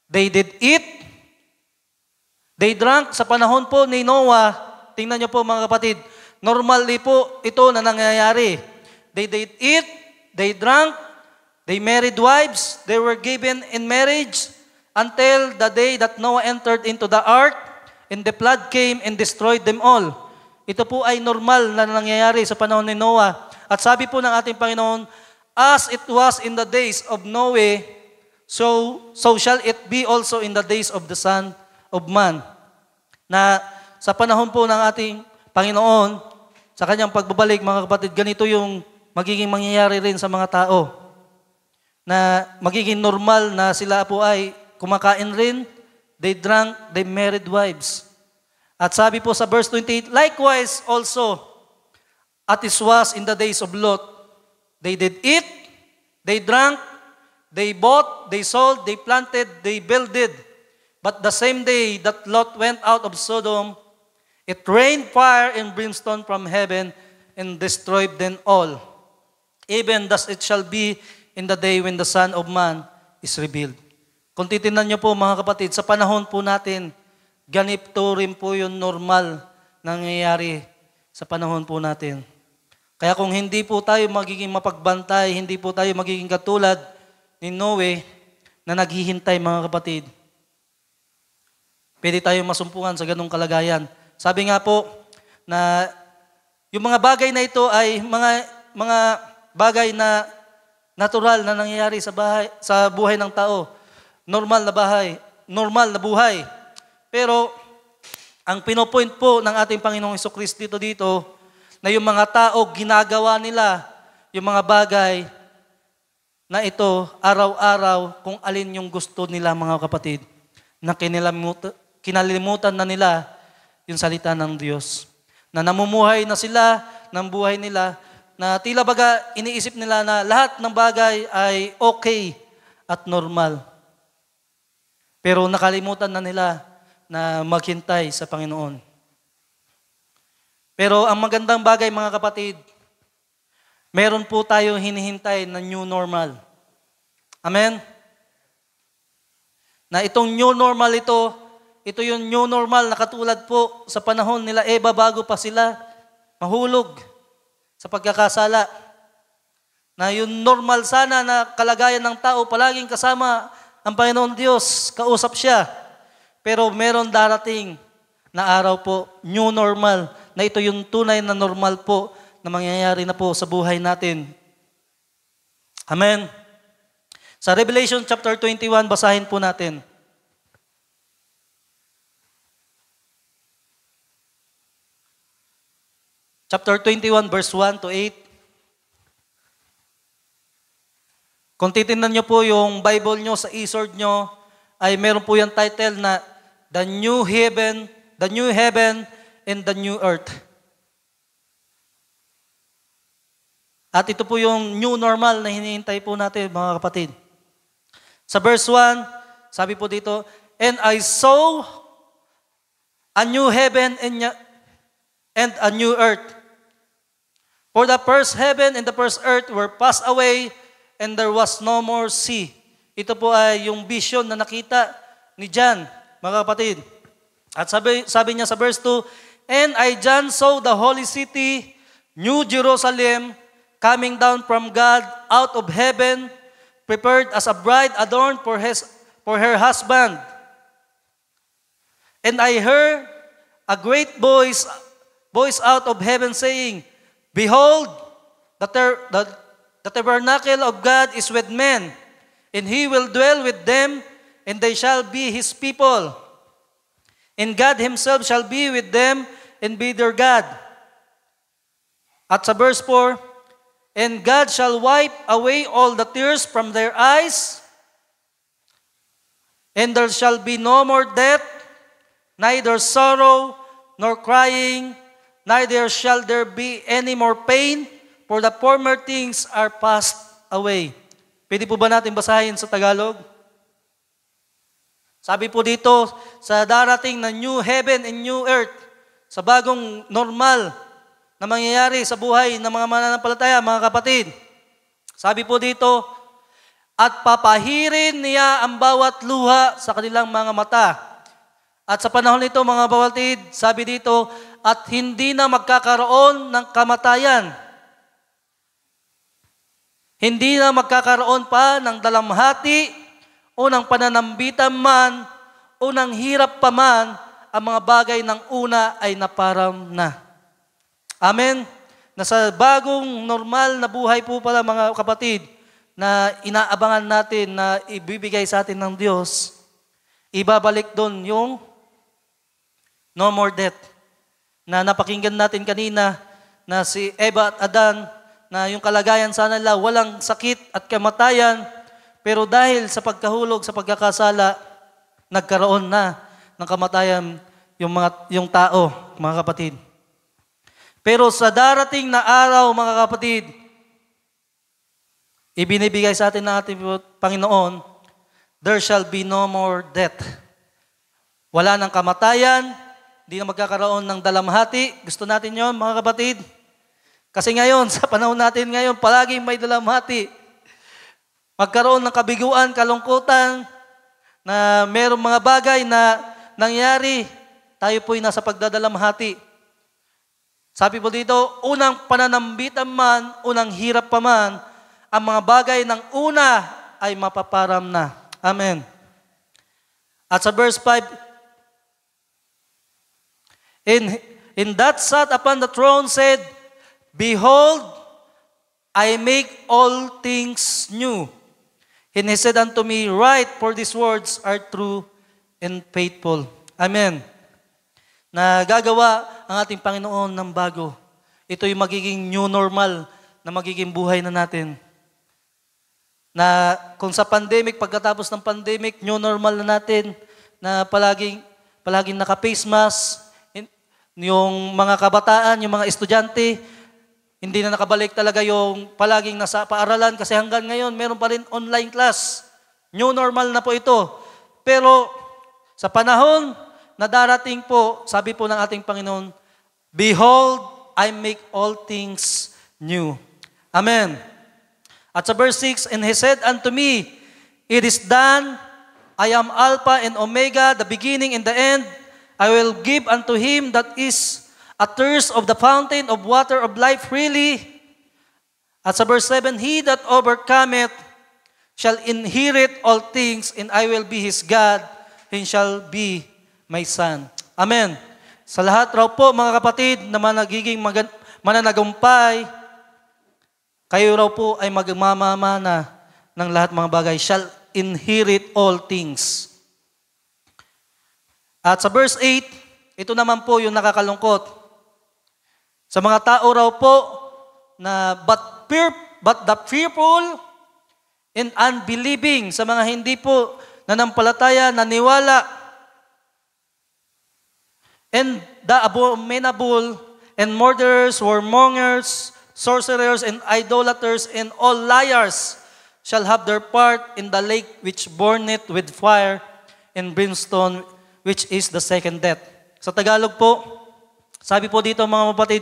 They did eat, they drank sa panahon po ni Noah. Tingnan niyo po mga kapatid, normally po ito na nangyayari. They did eat, they drank, they married wives, they were given in marriage until the day that Noah entered into the ark and the flood came and destroyed them all. Ito po ay normal na nangyayari sa panahon ni Noah. At sabi po ng ating Panginoon, as it was in the days of Noe, so shall it be also in the days of the Son of Man. Na sa panahon po ng ating Panginoon, sa kanyang pagbabalik, mga kapatid, ganito yung magiging mangyayari rin sa mga tao. Na magiging normal na sila po ay kumakain rin, they drank, they married wives. At sabi po sa verse 28, likewise also, at it was in the days of Lot, they did eat, they drank, they bought, they sold, they planted, they builded. But the same day that Lot went out of Sodom, it rained fire and brimstone from heaven and destroyed them all. Even thus it shall be in the day when the Son of Man is revealed. Kung titingnan niyo po mga kapatid, sa panahon po natin, ganito rin po yung normal nangyayari sa panahon po natin. Kaya kung hindi po tayo magiging mapagbantay, hindi po tayo magiging katulad ni Noe na naghihintay mga kapatid, pwede tayong masumpungan sa ganung kalagayan. Sabi nga po na yung mga bagay na ito ay mga bagay na natural na nangyayari sa buhay ng tao. Normal na buhay. Pero, ang pinopoint po ng ating Panginoong Jesucristo dito, na yung mga tao, ginagawa nila yung mga bagay na ito, araw-araw, kung alin yung gusto nila mga kapatid, na kinalimutan na nila yung salita ng Diyos. Na namumuhay na sila ng buhay nila, na tila baga iniisip nila na lahat ng bagay ay okay at normal. Pero nakalimutan na nila na maghintay sa Panginoon. Pero ang magandang bagay mga kapatid, meron po tayong hinihintay na new normal. Amen? Na itong new normal ito yung new normal na katulad po sa panahon nila Eva bago pa sila mahulog sa pagkakasala. Na yung normal sana na kalagayan ng tao, palaging kasama ang Panginoon Diyos, kausap siya. Pero meron darating na araw po, new normal, na ito yung tunay na normal po na mangyayari na po sa buhay natin. Amen. Sa Revelation chapter 21, basahin po natin. Chapter 21, verse 1 to 8. Kung titingnan nyo po yung Bible nyo sa e-sword nyo, ay meron po yung title na The New Heaven and the New Earth. At ito po yung new normal na hinihintay po natin mga kapatid. Sa verse 1, sabi po dito, and I saw a new heaven and a new earth. For the first heaven and the first earth were passed away, and there was no more sea. Ito po ay yung vision na nakita ni John, mga kapatid. At sabi niya sa verse 2, and I, John, saw the holy city, New Jerusalem, coming down from God out of heaven, prepared as a bride adorned for her husband. And I heard a great voice out of heaven saying, Behold, the tabernacle of God is with men, and He will dwell with them, and they shall be His people. And God Himself shall be with them and be their God. At sa verse 4, And God shall wipe away all the tears from their eyes, and there shall be no more death, neither sorrow nor crying, neither shall there be any more pain, for the former things are passed away. Pwede po ba natin basahin sa Tagalog? Sabi po dito, sa darating na new heaven and new earth, sa bagong normal na mangyayari sa buhay ng mga mananampalataya, mga kapatid. Sabi po dito, at papahirin niya ang bawat luha sa kanilang mga mata. At sa panahon nito, mga kapatid, sabi dito, at hindi na magkakaroon ng kamatayan. Hindi na magkakaroon pa ng dalamhati, o ng pananambitan man, o ng hirap pa man, ang mga bagay ng una ay naparam na. Amen? Nasa bagong normal na buhay po pala, mga kapatid, na inaabangan natin na ibibigay sa atin ng Diyos, ibabalik doon yung no more death. Na napakinggan natin kanina na si Eva at Adan, na yung kalagayan sana nila, walang sakit at kamatayan, pero dahil sa pagkahulog, sa pagkakasala, nagkaroon na ng kamatayan yung tao, mga kapatid. Pero sa darating na araw, mga kapatid, ibinibigay sa atin ng ating Panginoon, there shall be no more death. Wala ng kamatayan, hindi na magkakaroon ng dalamhati. Gusto natin yon, mga kapatid? Kasi ngayon, sa panahon natin ngayon, palaging may dalamhati. Magkaroon ng kabiguan, kalungkutan, na mayroong mga bagay na nangyari, tayo po'y nasa pagdadalamhati. Sabi po dito, unang pananambitan man, unang hirap pa man, ang mga bagay ng una ay mapaparam na. Amen. At sa verse 5, In that sat upon the throne said, Behold, I make all things new. And He said unto me, Write, for these words are true and faithful. Amen. Na gagawa ang ating Panginoon ng bago. Ito yung magiging new normal na magiging buhay na natin. Na kung sa pandemic, pagkatapos ng pandemic, new normal na natin, na palaging naka-face mask, yung mga kabataan, yung mga estudyante, hindi na nakabalik talaga yung palaging nasa paaralan kasi hanggang ngayon, meron pa rin online class. New normal na po ito. Pero sa panahon na darating po, sabi po ng ating Panginoon, Behold, I make all things new. Amen. At sa verse 6, And He said unto me, It is done, I am Alpha and Omega, the beginning and the end. I will give unto him that is a thirst of the fountain of water of life freely. At sa verse 7, He that overcometh shall inherit all things, and I will be his God, and shall be my son. Amen. Sa lahat raw po, mga kapatid, na nagiging mananagumpay, kayo raw po ay magmamamana ng lahat mga bagay, shall inherit all things. At sa verse 8, ito naman po yung nakakalungkot. Sa mga tao raw po na but the fearful and unbelieving, sa mga hindi po nanampalataya, naniwala, and the abominable and murderers, warmongers, sorcerers, and idolaters, and all liars shall have their part in the lake which burneth with fire and brimstone, which is the second death. Sa Tagalog po, sabi po dito, mga kapatid,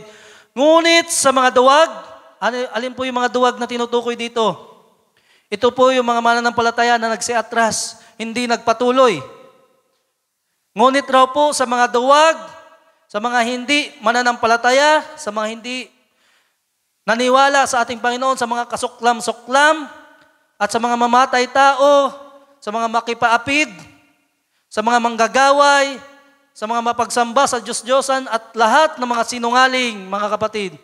ngunit sa mga duwag, alin po yung mga duwag na tinutukoy dito? Ito po yung mga mananampalataya na nagsiatras, hindi nagpatuloy. Ngunit raw po sa mga duwag, sa mga hindi mananampalataya, sa mga hindi naniwala sa ating Panginoon sa mga kasuklam-suklam at sa mga mamatay tao, sa mga makipaapid, sa mga manggagaway, sa mga mapagsamba sa Diyos-Diyosan at lahat ng mga sinungaling, mga kapatid.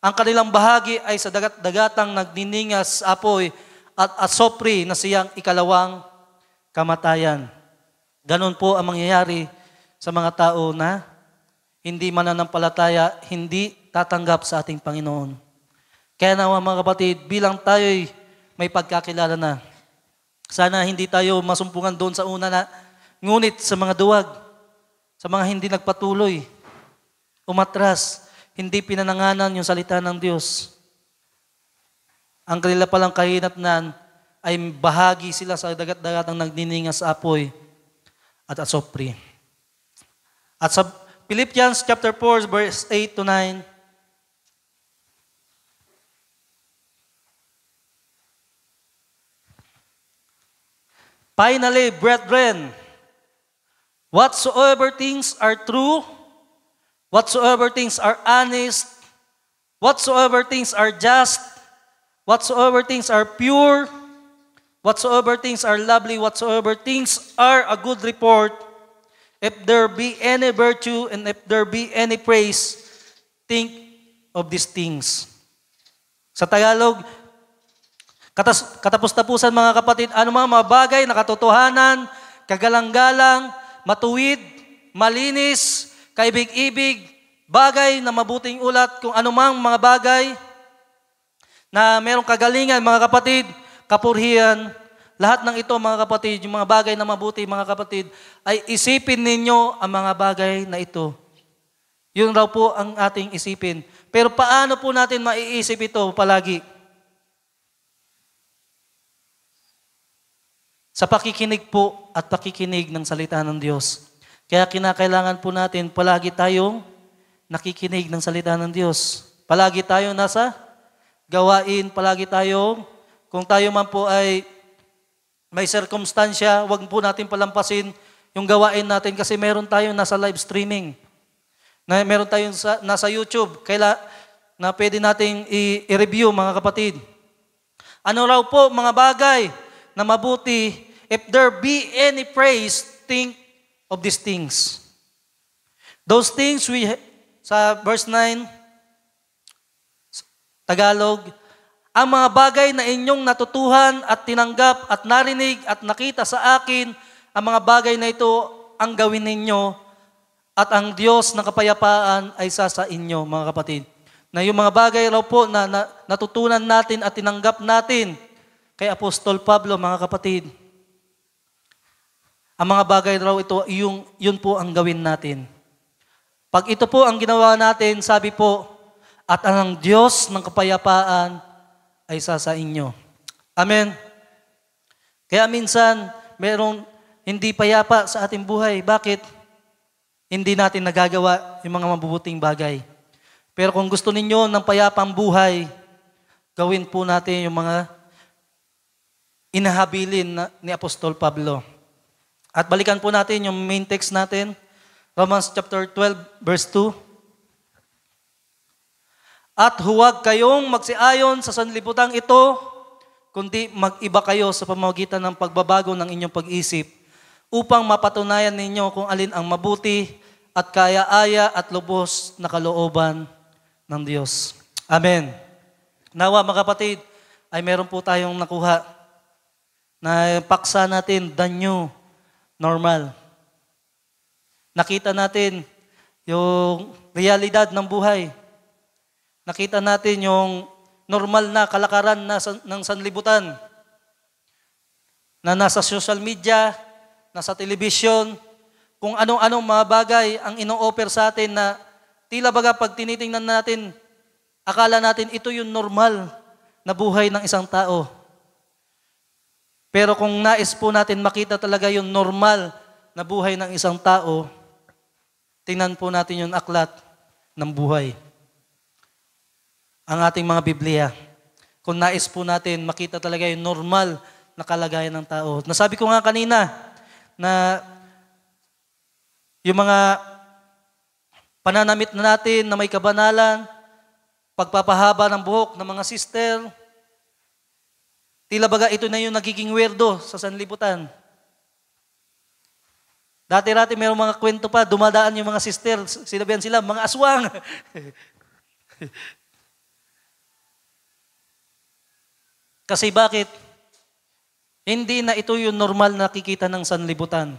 Ang kanilang bahagi ay sa dagat-dagatang nagniningas apoy at asopri na siyang ikalawang kamatayan. Ganon po ang mangyayari sa mga tao na hindi mananampalataya, hindi tatanggap sa ating Panginoon. Kaya nawa mga kapatid, bilang tayo'y may pagkakilala na, sana hindi tayo masumpungan doon sa una na, ngunit sa mga duwag, sa mga hindi nagpatuloy, umatras, hindi pinananganan yung salita ng Diyos. Ang kanila palang kahinatnan ay bahagi sila sa dagat-dagatang nagniningas sa apoy at asopri. At sa Philippians chapter 4, verse 8 to 9, finally, brethren, whatsoever things are true, whatsoever things are honest, whatsoever things are just, whatsoever things are pure, whatsoever things are lovely, whatsoever things are a good report, if there be any virtue and if there be any praise, think of these things. Sa Tagalog, katapos-tapusan mga kapatid, ano mga bagay na katotohanan, kagalang-galang, matuwid, malinis, kaibig-ibig, bagay na mabuting ulat, kung anumang mga bagay na merong kagalingan, mga kapatid, kapurhian, lahat ng ito, mga kapatid, yung mga bagay na mabuti, mga kapatid, ay isipin ninyo ang mga bagay na ito. Yun raw po ang ating isipin. Pero paano po natin maiisip ito palagi? Sa pakikinig po at pakikinig ng salita ng Diyos. Kaya kinakailangan po natin palagi tayong nakikinig ng salita ng Diyos. Palagi tayong nasa gawain, palagi tayong, kung tayo man po ay may circumstansya, wag po natin palampasin yung gawain natin kasi meron tayong nasa live streaming. Meron tayong nasa YouTube, na pwede nating i-review, mga kapatid. Ano raw po mga bagay na mabuti, if there be any praise, think of these things. Those things sa verse 9, Tagalog, ang mga bagay na inyong natutuhan at tinanggap at narinig at nakita sa akin, ang mga bagay na ito ang gawin ninyo at ang Diyos ng kapayapaan ay sa inyo, mga kapatid. Na yung mga bagay raw po na natutunan natin at tinanggap natin kay Apostol Pablo, mga kapatid, ang mga bagay raw ito, yun po ang gawin natin. Pag ito po ang ginawa natin, sabi po, at ang Diyos ng kapayapaan ay sa inyo. Amen. Kaya minsan, merong hindi payapa sa ating buhay. Bakit? Hindi natin nagagawa yung mga mabubuting bagay. Pero kung gusto ninyo ng payapang buhay, gawin po natin yung mga inahabilin ni Apostol Pablo. At balikan po natin yung main text natin, Romans chapter 12, verse 2. At huwag kayong magsiayon sa sanlibutan ito, kundi mag-iba kayo sa pamamagitan ng pagbabago ng inyong pag-isip, upang mapatunayan ninyo kung alin ang mabuti at kaya-aya at lubos na kalooban ng Diyos. Amen. Nawa mga kapatid, ay meron po tayong nakuha na paksa natin, the new normal. Nakita natin yung realidad ng buhay. Nakita natin yung normal na kalakaran ng sanlibutan na nasa social media, nasa television, kung anong-anong mga bagay ang ino-offer sa atin na tila baga pag tinitingnan natin, akala natin ito yung normal na buhay ng isang tao. Pero kung nais po natin makita talaga yung normal na buhay ng isang tao, tingnan po natin yung aklat ng buhay. Ang ating mga Biblia. Kung nais po natin makita talaga yung normal na kalagayan ng tao. Nasabi ko nga kanina na yung mga pananamit na natin na may kabanalan, pagpapahaba ng buhok ng mga sister. Tila baga ito na yung nagiging weirdo sa sanlibutan. Dati-rati mayroong mga kwento pa, dumadaan yung mga sister, sinabihan sila, mga aswang. Kasi bakit? Hindi na ito yung normal na nakikita ng sanlibutan.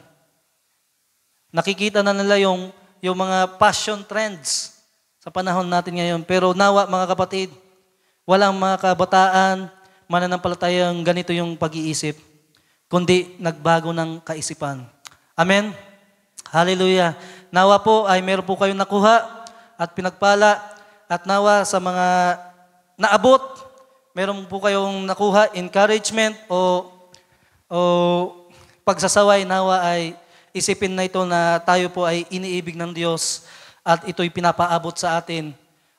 Nakikita na nila yung mga fashion trends sa panahon natin ngayon. Pero nawa mga kapatid, walang mga kabataan, mananampalatayang ganito yung pag-iisip, kundi nagbago ng kaisipan. Amen? Hallelujah. Nawa po ay meron po kayong nakuha at pinagpala at nawa sa mga naabot, meron po kayong nakuha, encouragement o pagsasaway, nawa ay isipin na ito na tayo po ay iniibig ng Diyos at ito'y pinapaabot sa atin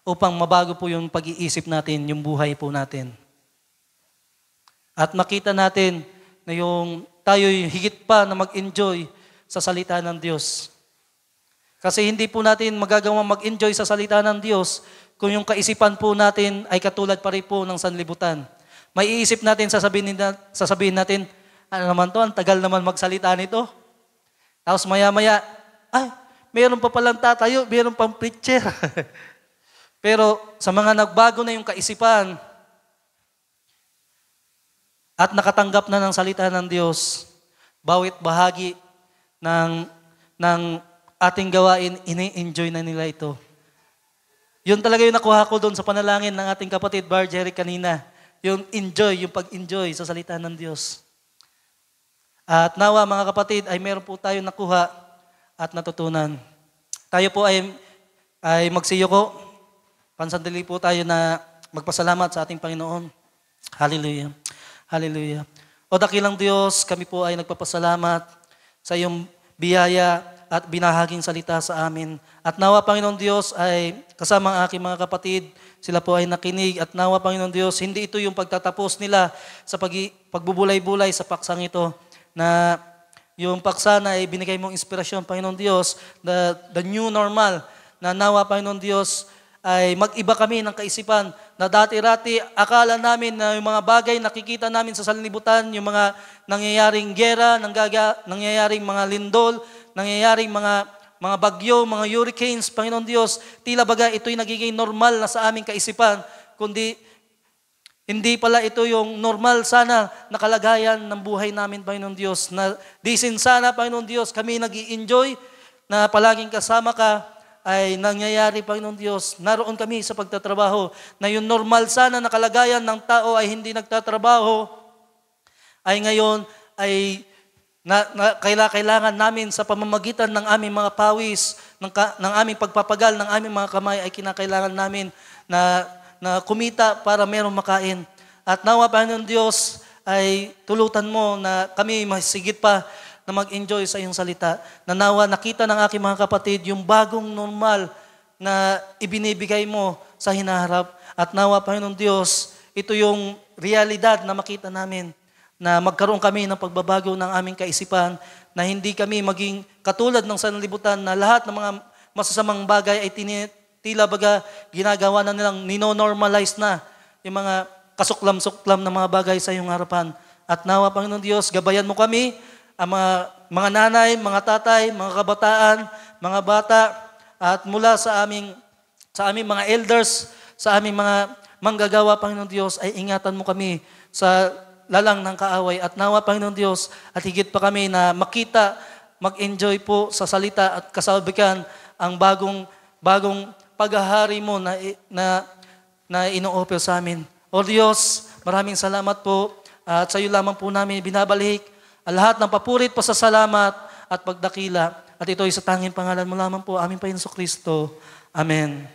upang mabago po yung pag-iisip natin, yung buhay po natin. At makita natin na yung tayo'y higit pa na mag-enjoy sa salita ng Diyos. Kasi hindi po natin magagawang mag-enjoy sa salita ng Diyos kung yung kaisipan po natin ay katulad pa rin po ng sanlibutan. May iisip natin, sasabihin natin, ano naman to, ang tagal naman magsalita nito. Tapos maya-maya, ay, meron pa palang tatayo, meron pang preacher. Pero sa mga nagbago na yung kaisipan at nakatanggap na ng salita ng Diyos, bawat bahagi ng ating gawain, ini-enjoy na nila ito. Yun talaga yung nakuha ko doon sa panalangin ng ating kapatid Barjeri kanina. Yung enjoy, yung pag-enjoy sa salita ng Diyos. At nawa mga kapatid ay meron po tayo nakuha at natutunan. Tayo po ay magsiyoko. Pansandali po tayo na magpasalamat sa ating Panginoon. Hallelujah. Hallelujah. O dakilang Diyos, kami po ay nagpapasalamat sa iyong biyaya at binahaging salita sa amin. At nawa Panginoon Diyos ay kasama ang aking mga kapatid, sila po ay nakinig. At nawa Panginoon Diyos, hindi ito yung pagtatapos nila sa pagbubulay-bulay sa paksang ito, na yung paksa na ibinigay mong inspirasyon, Panginoon Diyos, the new normal, na nawa, Panginoon Diyos, ay mag-iba kami ng kaisipan, na dati-rati akala namin na yung mga bagay nakikita namin sa sanlibutan, yung mga nangyayaring gera, nangyayaring mga lindol, nangyayaring mga bagyo, mga hurricanes, Panginoon Diyos, tila baga ito'y nagiging normal na sa aming kaisipan, kundi hindi pala ito yung normal sana na kalagayan ng buhay namin, Panginoon Diyos. Na disin sana, Panginoon Diyos, kami nag-i-enjoy na palaging kasama ka ay nangyayari, Panginoon Diyos. Naroon kami sa pagtatrabaho na yung normal sana na kalagayan ng tao ay hindi nagtatrabaho ay ngayon ay kailangan namin sa pamamagitan ng aming mga pawis, ng aming pagpapagal, ng aming mga kamay ay kinakailangan namin na kumita para merong makain. At nawa, Panginoon Diyos, ay tulutan mo na kami masigit pa na mag-enjoy sa iyong salita. Na nawa, nakita ng aking mga kapatid yung bagong normal na ibinibigay mo sa hinaharap. At nawa, Panginoon Diyos, ito yung realidad na makita namin, na magkaroon kami ng pagbabago ng aming kaisipan, na hindi kami maging katulad ng sanlibutan na lahat ng mga masasamang bagay ay tila baga ginagawa na nilang nino-normalize na yung mga kasuklam-suklam na mga bagay sa iyong harapan. At nawa, Panginoon Diyos, gabayan mo kami, ang mga nanay, mga tatay, mga kabataan, mga bata, at mula sa aming mga elders, sa aming mga manggagawa, Panginoon Diyos, ay ingatan mo kami sa lalang ng kaaway. At nawa, Panginoon Diyos, at higit pa kami na makita, mag-enjoy po sa salita at kasabikan ang bagong paghahari mo na ino-offer sa amin. O Diyos, maraming salamat po at sa iyo lamang po namin binabalik lahat ng papurit, pasasalamat at pagdakila. At ito ay sa tanging pangalan mo lamang po, aming Panginoon Kristo. Amen.